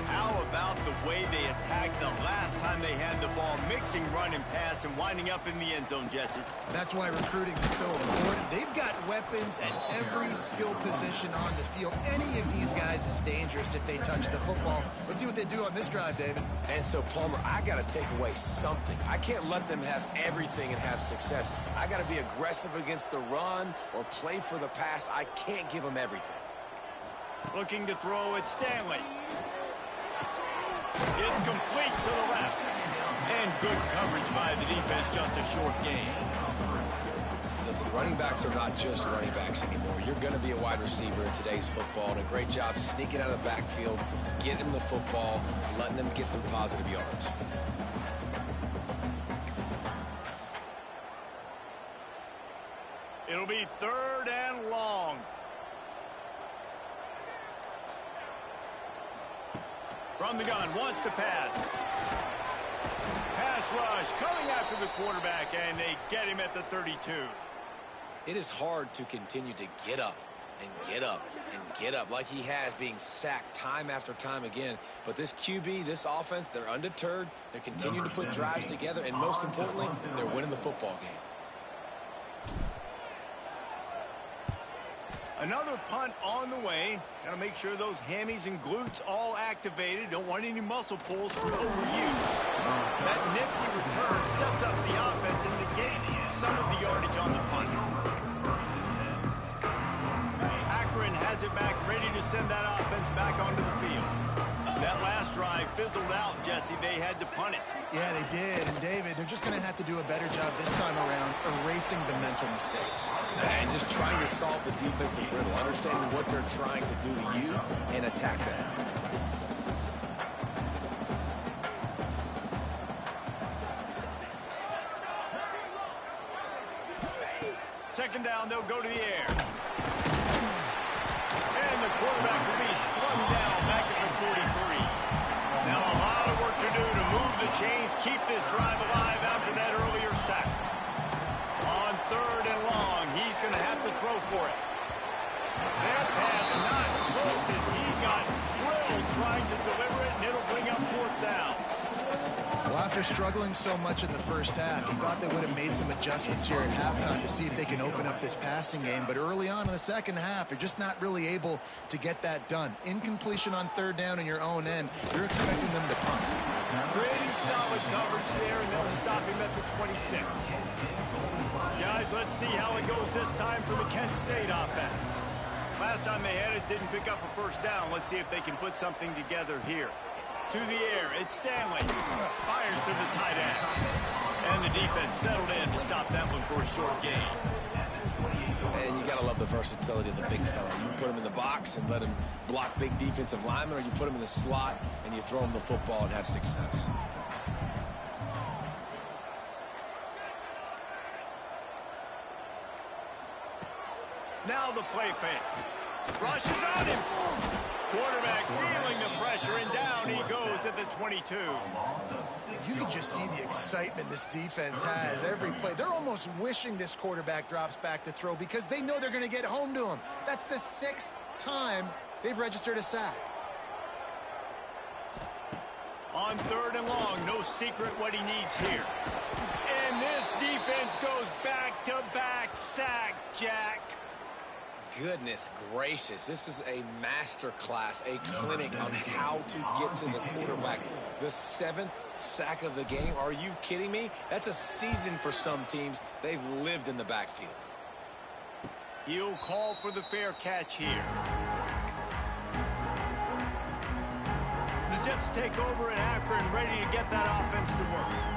How about the way they attacked the last time they had the ball, mixing run and pass and winding up in the end zone, Jesse? That's why recruiting is so important. They've got weapons at every skill position on the field. Any of these guys is dangerous if they touch the football. Let's see what they do on this drive, David. And so, Palmer, I got to take away something. I can't let them have everything and have success. I got to be aggressive against the run or play for the pass. I can't give them everything. Looking to throw at Stanley. It's complete to the left. And good coverage by the defense, just a short gain. Listen, running backs are not just running backs anymore. You're going to be a wide receiver in today's football, and a great job sneaking out of the backfield, getting them the football, letting them get some positive yards. It'll be third and long. From the gun, wants to pass. Pass rush, coming after the quarterback, and they get him at the 32. It is hard to continue to get up and get up and get up like he has, being sacked time after time again. But this QB, this offense, they're undeterred. They're continuing to put drives together, and most importantly, they're winning the football game. Another punt on the way. Got to make sure those hammies and glutes all activated. Don't want any muscle pulls from overuse. That nifty return sets up the offense and negates some of the yardage on the punt. Akron has it back, ready to send that offense back onto the field. That last drive fizzled out, Jesse. They had to punt it. Yeah, they did. And, David, they're just going to have to do a better job this time around erasing the mental mistakes. And just trying to solve the defensive riddle, understanding what they're trying to do to you and attack them. Second down, they'll go to the air. And the quarterback will be slung down back at the 43. Now a lot of work to do to move the chains, keep this drive alive after that earlier sack. On third and long, he's going to have to throw for it. That pass not close as he got drilled trying to deliver it, and it'll bring up fourth down. Well, after struggling so much in the first half, you thought they would have made some adjustments here at halftime to see if they can open up this passing game. But early on in the second half, they're just not really able to get that done. Incompletion on third down in your own end, you're expecting them to punt. Pretty solid coverage there, and they'll stop him at the 26. Guys, let's see how it goes this time for the Kent State offense. Last time they had it, didn't pick up a first down. Let's see if they can put something together here. To the air, it's Stanley. Fires to the tight end. And the defense settled in to stop that one for a short gain. And you got to love the versatility of the big fella. You put him in the box and let him block big defensive linemen, or you put him in the slot and you throw him the football and have success. Now the play fake. Rushes on him. Quarterback feeling the pressure, and down he goes at the 22. You can just see the excitement this defense has every play. They're almost wishing this quarterback drops back to throw because they know they're going to get home to him. That's the 6th time they've registered a sack. On third and long, no secret what he needs here. And And this defense goes back-to-back sack, Jack. Goodness gracious, this is a master class, a clinic on how to get to the quarterback. The 7th sack of the game. Are you kidding me? That's a season for some teams. They've lived in the backfield. He'll call for the fair catch here. The Zips take over in Akron, ready to get that offense to work.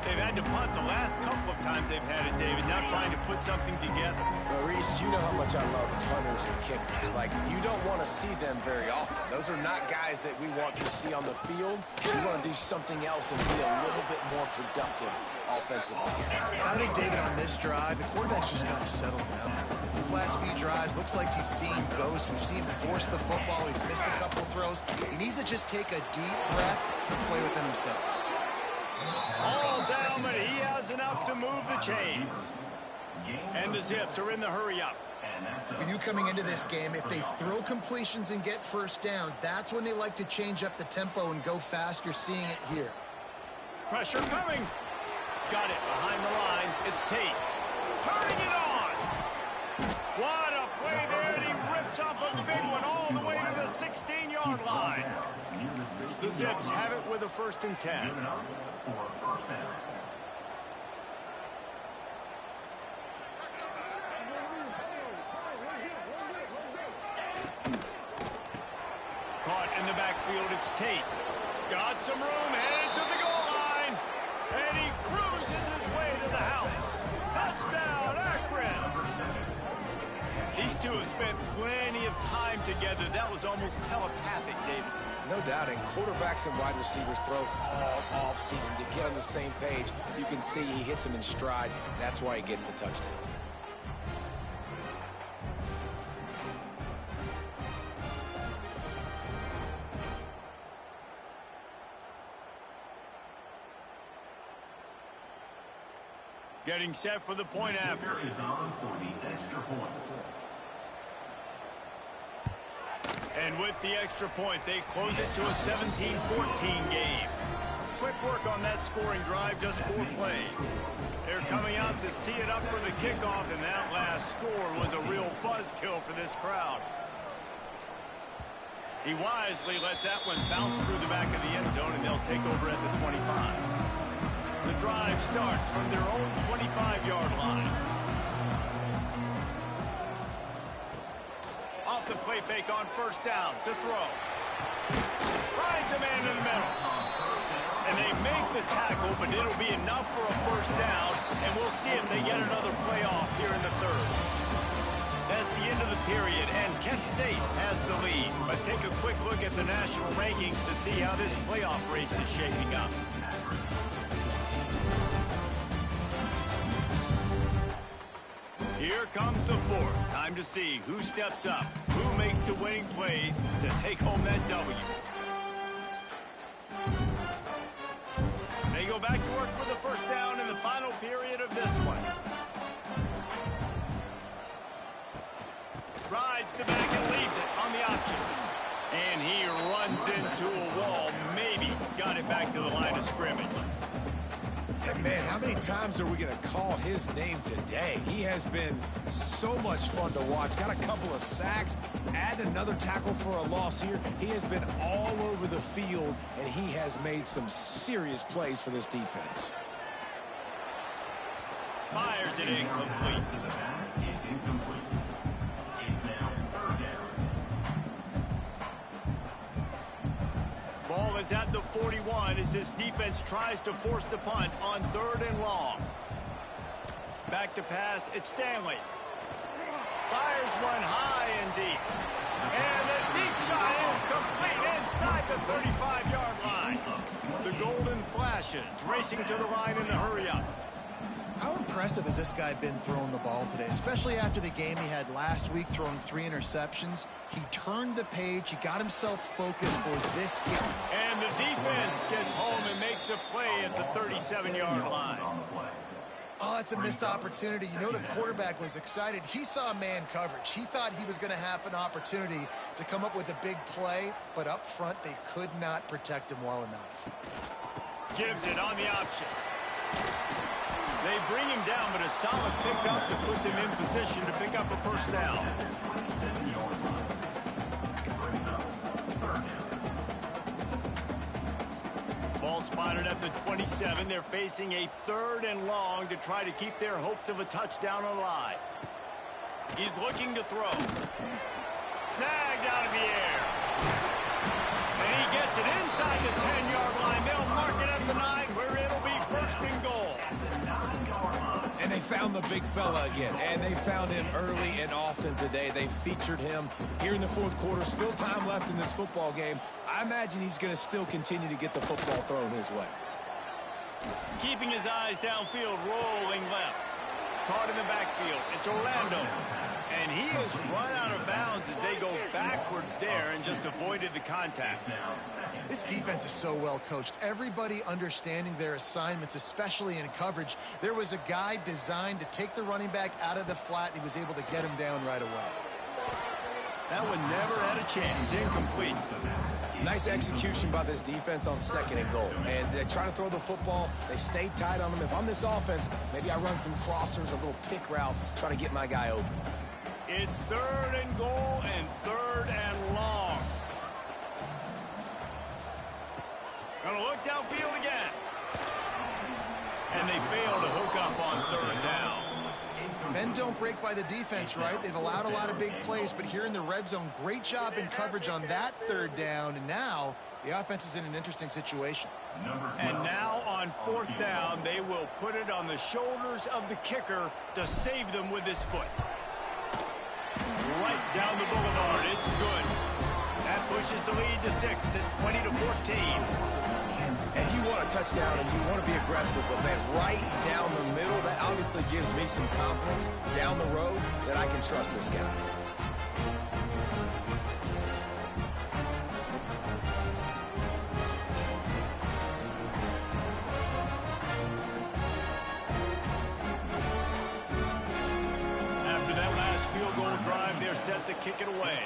They've had to punt the last couple of times they've had it, David, now trying to put something together. Well, Reese, you know how much I love punters and kickers. Like, you don't want to see them very often. Those are not guys that we want to see on the field. We want to do something else and be a little bit more productive offensively. I think, David, on this drive, the quarterback's just got to settle down. His last few drives, looks like he's seen ghosts. We've seen him force the football. He's missed a couple of throws. He needs to just take a deep breath and play within himself. All down, but he has enough to move the chains. And the Zips are in the hurry-up. When you coming into this game, if they throw completions and get first downs, that's when they like to change up the tempo and go fast. You're seeing it here. Pressure coming. Got it behind the line. It's Tate. Turning it on. What a play there, and he rips off a big one all the way to the 16-yard line. The Zips have it with a 1st and 10. Caught in the backfield, it's Tate. Got some room, headed to the goal line. And he cruises his way to the house. Touchdown, Akron. These two have spent plenty of time together. That was almost telepathic, David. No doubt, and quarterbacks and wide receivers throw all off season to get on the same page. You can see he hits them in stride. That's why he gets the touchdown. Getting set for the point after. Is on for the extra point. And with the extra point, they close it to a 17-14 game. Quick work on that scoring drive, just 4 plays. They're coming out to tee it up for the kickoff, and that last score was a real buzzkill for this crowd. He wisely lets that one bounce through the back of the end zone, and they'll take over at the 25. The drive starts from their own 25-yard line. Off the play fake on 1st down to throw. Finds a man in the middle. And they make the tackle, but it'll be enough for a 1st down, and we'll see if they get another playoff here in the 3rd. That's the end of the period, and Kent State has the lead. Let's take a quick look at the national rankings to see how this playoff race is shaping up. Here comes the 4th. Time to see who steps up, who makes the winning plays to take home that W. They go back to work with the 1st down in the final period of this one. Rides the back and leaves it on the option. And he runs into a wall. Maybe got it back to the line of scrimmage. And man, how many times are we going to call his name today? He has been so much fun to watch. Got a couple of sacks, add another tackle for a loss here. He has been all over the field, and he has made some serious plays for this defense. Fires it incomplete. Is incomplete. It's now 3rd down. Ball is at the 41 as this defense tries to force the punt on 3rd and long. Back to pass, it's Stanley. Fires one high and deep. And the deep shot is complete inside the 35-yard line. The Golden Flashes racing to the line in the hurry-up. How impressive has this guy been throwing the ball today, especially after the game he had last week throwing 3 interceptions? He turned the page. He got himself focused for this game. And the defense gets home and makes a play at the 37-yard line. Oh, it's a missed opportunity. You know, the quarterback was excited. He saw man coverage. He thought he was going to have an opportunity to come up with a big play, but up front they could not protect him well enough. Gives it on the option. They bring him down, but a solid pickup to put them in position to pick up a first down. Ball spotted at the 27. They're facing a 3rd and long to try to keep their hopes of a touchdown alive. He's looking to throw. Snagged out of the air. And he gets it inside the 10-yard line. They'll mark it at the 9 where it'll be 1st and goal. And they found the big fella again, and they found him early and often today. They featured him here in the 4th quarter. Still time left in this football game. I imagine he's going to still continue to get the football thrown his way. Keeping his eyes downfield, rolling left. Caught in the backfield. It's Orlando. And he has run out of bounds as they go backwards there and just avoided the contact. This defense is so well coached. Everybody understanding their assignments, especially in coverage. There was a guy designed to take the running back out of the flat, and he was able to get him down right away. That one never had a chance. Incomplete. Nice execution by this defense on 2nd and goal. And they try to throw the football. They stay tight on them. If I'm this offense, maybe I run some crossers, a little pick route, try to get my guy open. It's 3rd and goal and 3rd and long. Gonna look downfield again. And they fail to hook up on 3rd down. Men don't break by the defense, right? They've allowed a lot of big plays, but here in the red zone, great job in coverage on that 3rd down. And now the offense is in an interesting situation. And now on 4th down, they will put it on the shoulders of the kicker to save them with his foot. Right down the boulevard. It's good. That pushes the lead to 6 at 20-14. And you want a touchdown and you want to be aggressive, but man, right down the middle, that obviously gives me some confidence down the road that I can trust this guy. After that last field goal drive, they're set to kick it away.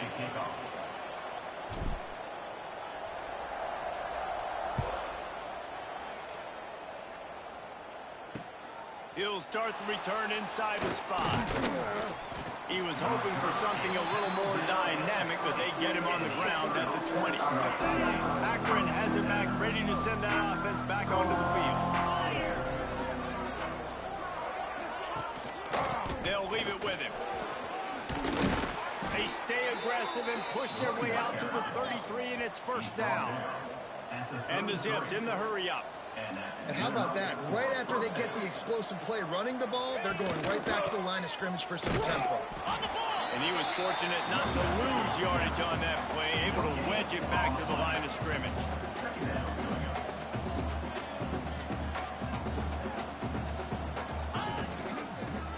He'll start the return inside the spot. He was hoping for something a little more dynamic, but they get him on the ground at the 20. Akron has it back, ready to send that offense back onto the field. They'll leave it with him. They stay aggressive and push their way out to the 33, and it's 1st down. And the Zips in the hurry-up. And how about that? Right after they get the explosive play running the ball, they're going right back to the line of scrimmage for some tempo. And he was fortunate not to lose yardage on that play, able to wedge it back to the line of scrimmage.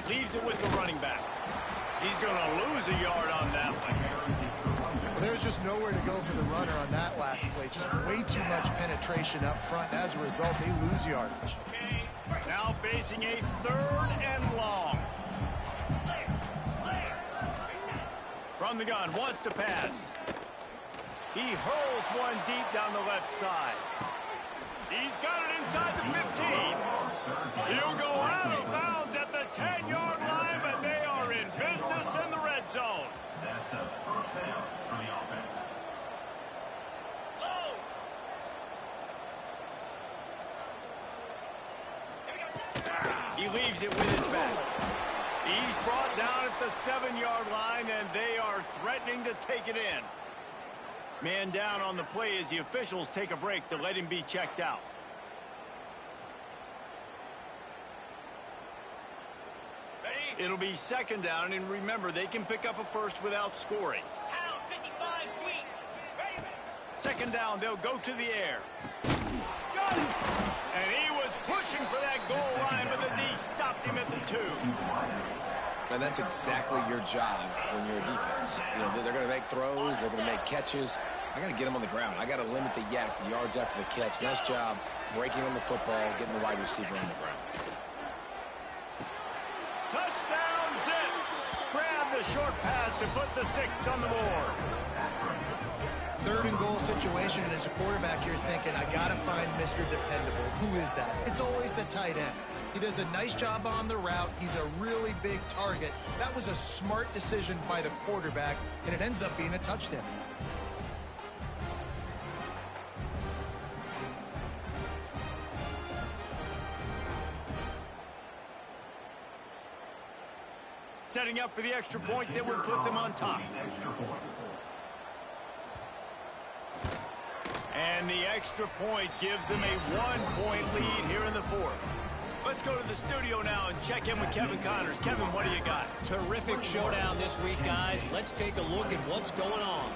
Leaves it with the running back. He's going to lose a yard on that one. There's just nowhere to go for the runner on that last play. Just way too much penetration up front. As a result, they lose yardage. Now facing a 3rd and long. From the gun, wants to pass. He hurls one deep down the left side. He's got it inside the 15. He'll go out of bounds at the 10-yard line, but they are in business in the red zone. That's a 1st down for the offense. He leaves it with his back. He's brought down at the 7-yard line, and they are threatening to take it in. Man down on the play as the officials take a break to let him be checked out. It'll be 2nd down, and remember, they can pick up a first without scoring. 2nd down, they'll go to the air. Got it! And he was pushing for that goal line, but the D stopped him at the 2. And that's exactly your job when you're a defense. You know, they're going to make throws, they're going to make catches. I got to get them on the ground. I got to limit the yak, the yards after the catch. Nice job breaking on the football, getting the wide receiver on the ground. Touchdown, Zips! Grab the short pass to put the 6 on the board. 3rd and goal situation, and as a quarterback, you're thinking, I got to find Mr. Dependable. Who is that? It's always the tight end. He does a nice job on the route. He's a really big target. That was a smart decision by the quarterback, and it ends up being a touchdown. Setting up for the extra point that would put them on top. And the extra point gives them a 1-point lead here in the fourth. Let's go to the studio now and check in with Kevin Connors. Kevin, what do you got? Terrific showdown this week, guys. Let's take a look at what's going on.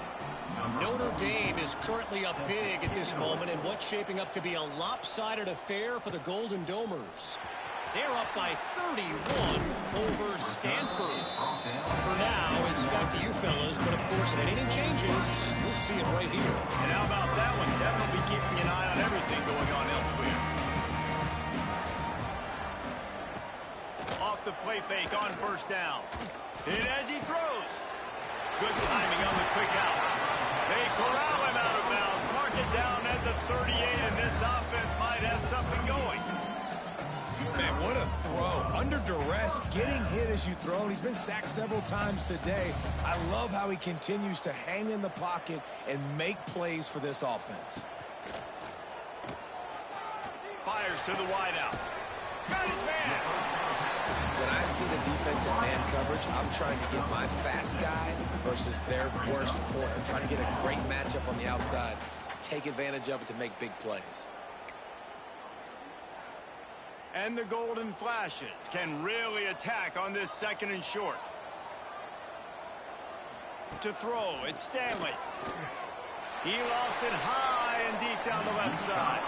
Notre Dame is currently up big at this moment in what's shaping up to be a lopsided affair for the Golden Domers. They're up by 31 over Stanford. For now, it's back to you fellas, but of course, if anything changes, we'll see it right here. And how about that one? Devin will be keeping an eye on everything going on elsewhere. Off the play fake on first down. And as he throws, good timing on the quick out. They corral him out of bounds, mark it down at the 38, and this offense might have something going. Man, what a throw. Under duress, getting hit as you throw. And he's been sacked several times today. I love how he continues to hang in the pocket and make plays for this offense. Fires to the wideout. Got his man. When I see the defense in man coverage, I'm trying to get my fast guy versus their worst corner. Trying to get a great matchup on the outside. Take advantage of it to make big plays. And the Golden Flashes can really attack on this 2nd and short. To throw, it's Stanley. He lofts it high and deep down the left side.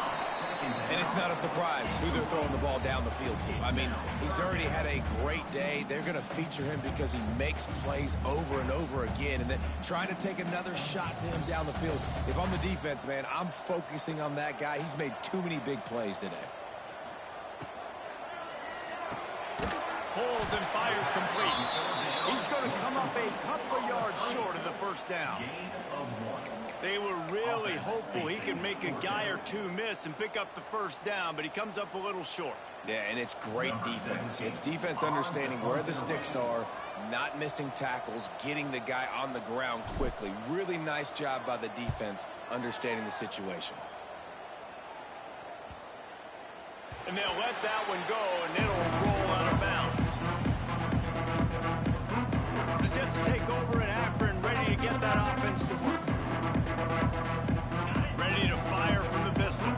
And it's not a surprise who they're throwing the ball down the field to. I mean, he's already had a great day. They're going to feature him because he makes plays over and over again. And then trying to take another shot to him down the field. If I'm the defense, man, I'm focusing on that guy. He's made too many big plays today. Pulls and fires complete. He's going to come up a couple of yards short of the first down. They were really hopeful he could make a guy or two miss and pick up the first down, but he comes up a little short. Yeah, and it's great defense. It's defense understanding where the sticks are, not missing tackles, getting the guy on the ground quickly. Really nice job by the defense understanding the situation. And they'll let that one go, and it'll roll out of bounds. The Zips take over in Akron, ready to get that offense to work. Ready to fire from the pistol.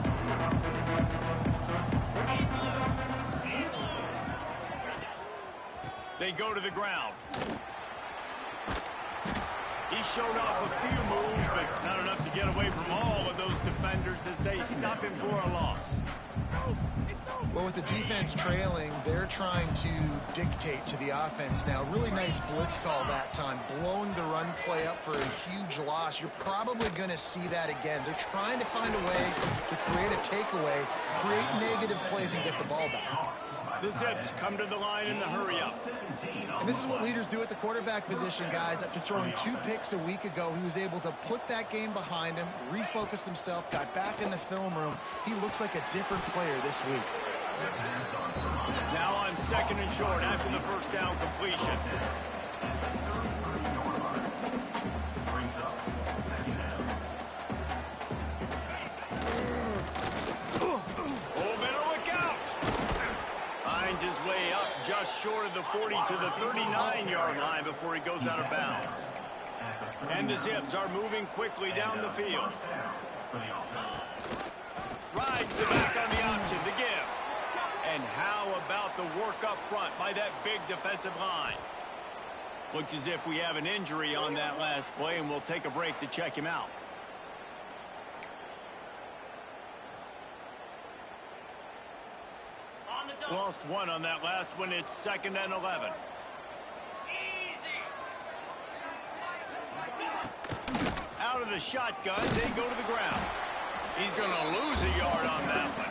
They go to the ground. He showed off a few moves, but not enough to get away from all of those defenders as they stop him for a loss. Well, with the defense trailing, they're trying to dictate to the offense now. Really nice blitz call that time, blowing the run play up for a huge loss. You're probably going to see that again. They're trying to find a way to create a takeaway, create negative plays, and get the ball back. The Zips come to the line in the hurry-up. And this is what leaders do at the quarterback position, guys. After throwing 2 picks a week ago, he was able to put that game behind him, refocused himself, got back in the film room. He looks like a different player this week. Now on 2nd and short after the first down completion. Oh, better look out! Finds his way up just short of the 40 to the 39-yard line before he goes out of bounds. And the Zips are moving quickly down the field. Rides the back on the option to give. And how about the work up front by that big defensive line? Looks as if we have an injury on that last play, and we'll take a break to check him out. Lost one on that last one. It's 2nd and 11. Out of the shotgun, they go to the ground. He's going to lose a yard on that one.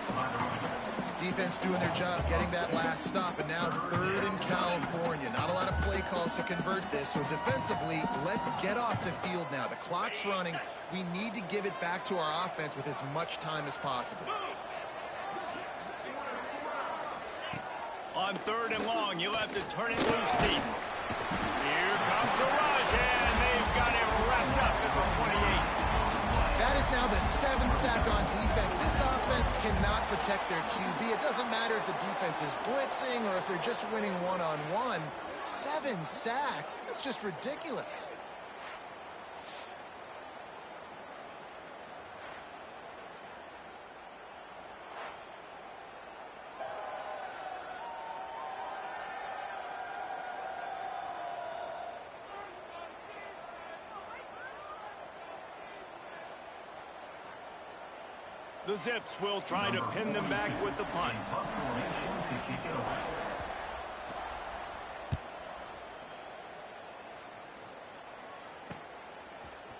Defense doing their job, getting that last stop, and now 3rd in California. Not a lot of play calls to convert this, so defensively, let's get off the field now. The clock's running. We need to give it back to our offense with as much time as possible. On 3rd and long, you'll have to turn it loose deep. Here comes the rush, and they've got it wrapped up at the 28. That is now the 7th sack on defense. This offense cannot protect their QB. It doesn't matter if the defense is blitzing or if they're just winning one-on-one. 7 sacks? That's just ridiculous. The Zips will try to pin them back with the punt.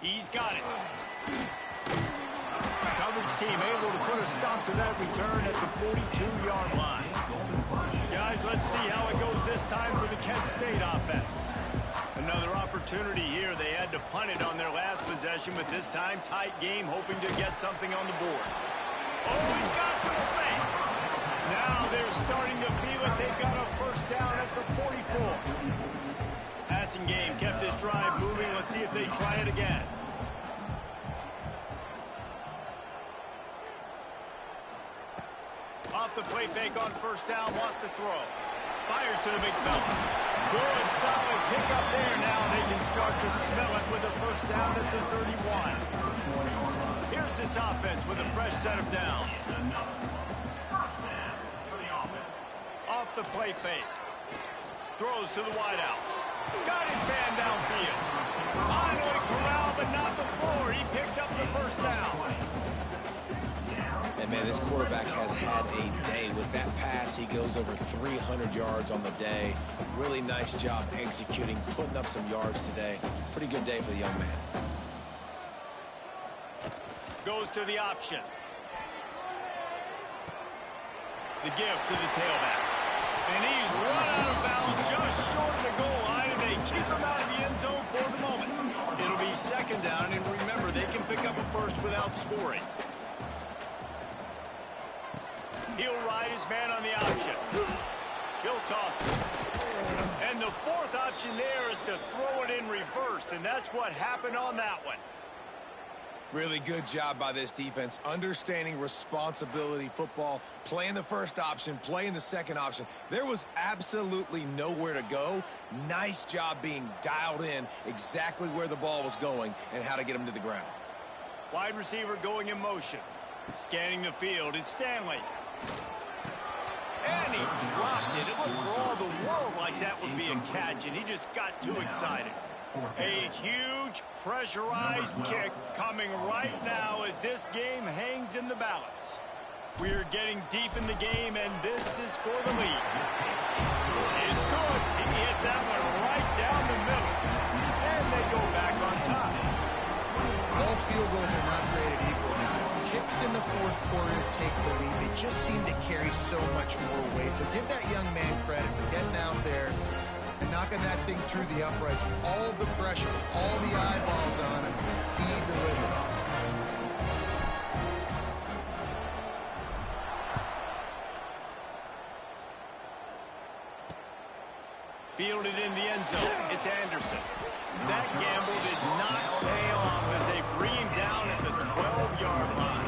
He's got it. Coverage team able to put a stop to that return at the 42-yard line. Guys, let's see how it goes this time for the Kent State offense. Another opportunity here. They had to punt it on their last possession, but this time tight game, hoping to get something on the board. Oh, he's got some space. Now they're starting to feel it. They've got a first down at the 44. Passing game kept this drive moving. Let's see if they try it again. Off the play fake on first down, wants to throw. Fires to the big fella. Good, solid pickup there. Now they can start to smell it with a first down at the 31. Here's this offense with a fresh set of downs. Off the play fake. Throws to the wideout. Got his man downfield. Finally corralled, but not before. He picks up the first down. And, man, this quarterback has had a day. With that pass, he goes over 300 yards on the day. Really nice job executing, putting up some yards today. Pretty good day for the young man. Goes to the option. The give to the tailback. And he's run out of bounds just short of the goal line, and they keep him out of the end zone for the moment. It'll be second down, and remember, they can pick up a first without scoring. He'll ride his man on the option. He'll toss it. And the fourth option there is to throw it in reverse, and that's what happened on that one. Really good job by this defense, understanding responsibility football, playing the first option, playing the second option. There was absolutely nowhere to go. Nice job being dialed in exactly where the ball was going and how to get him to the ground. Wide receiver going in motion. Scanning the field, it's Stanley. And he dropped it. It looked for all the world like that would be a catch, and he just got too excited. A huge pressurized kick coming right now as this game hangs in the balance. We're getting deep in the game, and this is for the lead. It's good. He hit that one right down the middle. And they go back on top. All field goals are not created equal, guys. Kicks in the fourth quarter take the lead. They just seem to carry so much more weight. So give that young man credit for getting out there and knocking that thing through the uprights. All the pressure, all the eyeballs on him, he delivered. Fielded in the end zone. It's Anderson. That gamble did not pay off as they bring him down at the 12-yard line.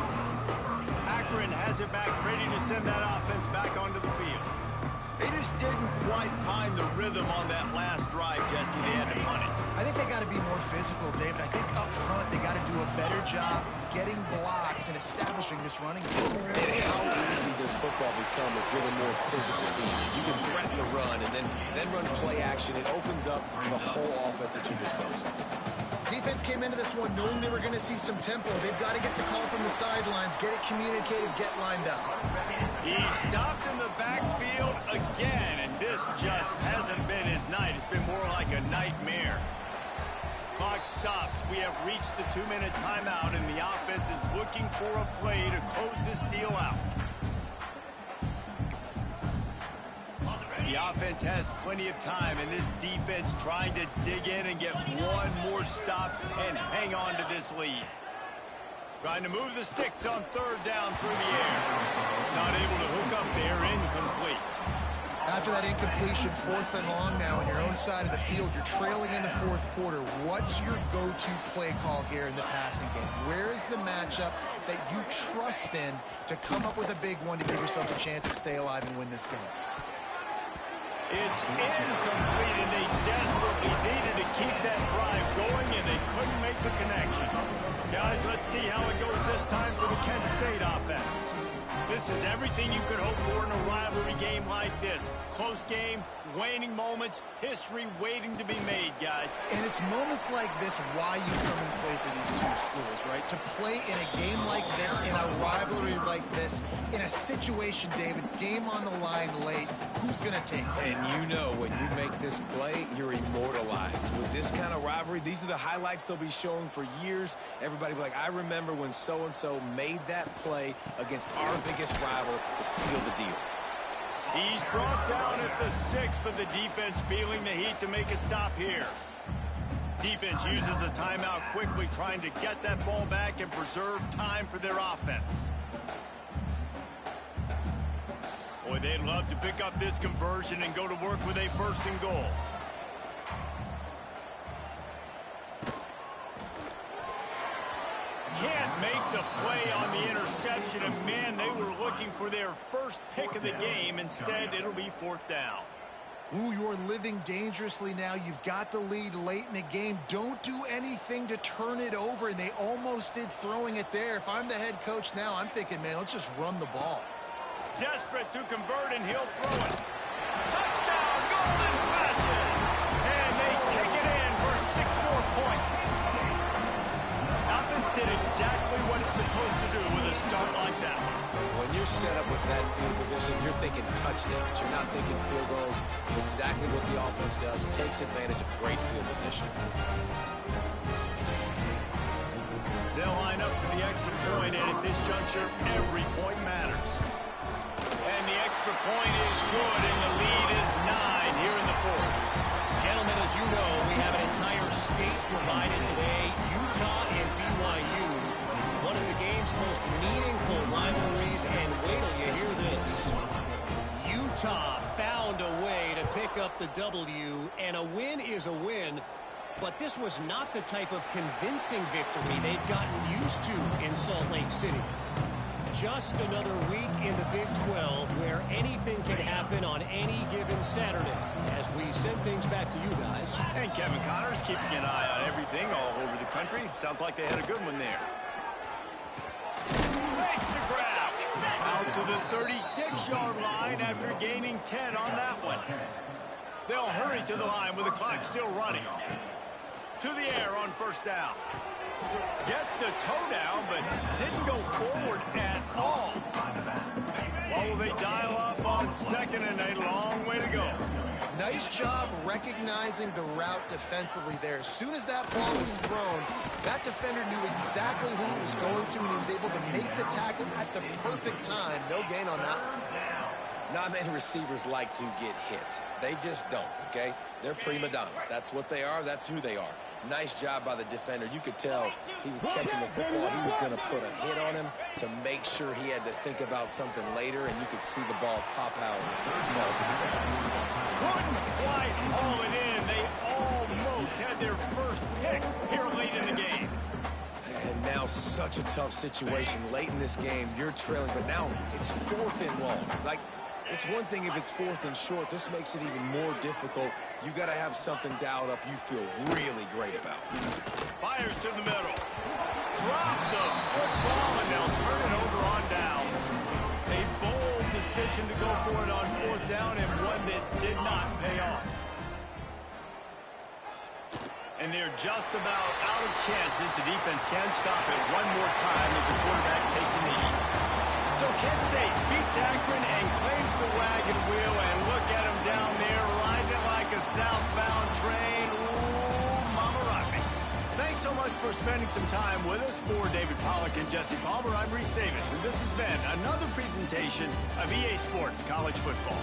Akron has it back, ready to send that offense back onto the field. They just didn't quite find the rhythm on that last drive, Jesse. They had to punt it. I think they got to be more physical, David. I think up front they got to do a better job getting blocks and establishing this running game. And how easy does football become if you're the more physical team? If you can threaten the run and then run play action, it opens up the whole offense at your disposal. Defense came into this one knowing they were going to see some tempo. They've got to get the call from the sidelines, get it communicated, get lined up. He stopped in the backfield again, and this just hasn't been his night. It's been more like a nightmare. Clock stops. We have reached the 2-minute timeout, and the offense is looking for a play to close this deal out. The offense has plenty of time, and this defense trying to dig in and get one more stop and hang on to this lead. Trying to move the sticks on third down through the air. Not able to hook up there, incomplete. After that incompletion, 4th and long now on your own side of the field, you're trailing in the 4th quarter. What's your go-to play call here in the passing game? Where is the matchup that you trust in to come up with a big one to give yourself a chance to stay alive and win this game? It's incomplete, and they desperately needed to keep that drive going, and they couldn't make the connection. Guys, let's see how it goes this time for the Kent State offense. This is everything you could hope for in a rivalry game like this. Close game, waning moments, history waiting to be made, guys. And it's moments like this why you come and play for these two schools, right? To play in a game like this, in a rivalry like this, in a situation, David, game on the line late, who's going to take it? And you know when you make this play, you're immortalized. With this kind of rivalry, these are the highlights they'll be showing for years. Everybody will be like, I remember when so-and-so made that play against our biggest rival to seal the deal. He's brought down at the 6, but the defense feeling the heat to make a stop here. Defense uses a timeout quickly, trying to get that ball back and preserve time for their offense. Boy, they'd love to pick up this conversion and go to work with a 1st and goal. Can't make the play on the interception, and man, they were looking for their first pick of the game. Instead, it'll be 4th down. Ooh, you're living dangerously now. You've got the lead late in the game. Don't do anything to turn it over, and they almost did throwing it there. If I'm the head coach now, I'm thinking, man, let's just run the ball. Desperate to convert, and he'll throw it. Touchdown, golden fashion! And they take it in for 6 more points. Offense did exactly what it's supposed to do with a start like that. When you're set up with that field position, you're thinking touchdowns. You're not thinking field goals. It's exactly what the offense does. Takes advantage of great field position. They'll line up for the extra point, and at this juncture, every point matters. And the extra point is good, and the lead is 9 here in the 4th. Gentlemen, as you know, we have an entire state divided today, Utah and BYU. One of the game's most meaningful rivalries, and wait till you hear this. Utah found a way to pick up the W, and a win is a win, but this was not the type of convincing victory they've gotten used to in Salt Lake City. Just another week in the Big 12 where anything can happen on any given Saturday. As we send things back to you guys. And Kevin Connors keeping an eye on everything all over the country. Sounds like they had a good one there. Makes the grab. Out to the 36-yard line after gaining 10 on that one. They'll hurry to the line with the clock still running. To the air on 1st down. Gets the toe down, but didn't go forward at all. What will they dial up on 2nd and a long way to go? Nice job recognizing the route defensively there. As soon as that ball was thrown, that defender knew exactly who he was going to, and he was able to make the tackle at the perfect time. No gain on that one. Not many receivers like to get hit. They just don't, okay? They're prima donnas. That's what they are. That's who they are. Nice job by the defender. You could tell he was catching the football. He was going to put a hit on him to make sure he had to think about something later, and you could see the ball pop out and fall to the ground. Couldn't quite haul it in. They almost had their first pick here late in the game. And now such a tough situation. Late in this game, you're trailing, but now it's 4th and long. Like, it's one thing if it's 4th and short. This makes it even more difficult. You got to have something dialed up you feel really great about. Fires to the middle. Drop the football, and they'll turn it over on downs. A bold decision to go for it on 4th down, and one that did not pay off. And they're just about out of chances. The defense can stop it one more time as the quarterback takes a knee. So Kent State beats Akron and claims the Wagon Wheel, and look at him down there riding it like a southbound train. Ooh, mama rock me. Thanks so much for spending some time with us. For David Pollack and Jesse Palmer, I'm Reese Davis, and this has been another presentation of EA Sports College Football.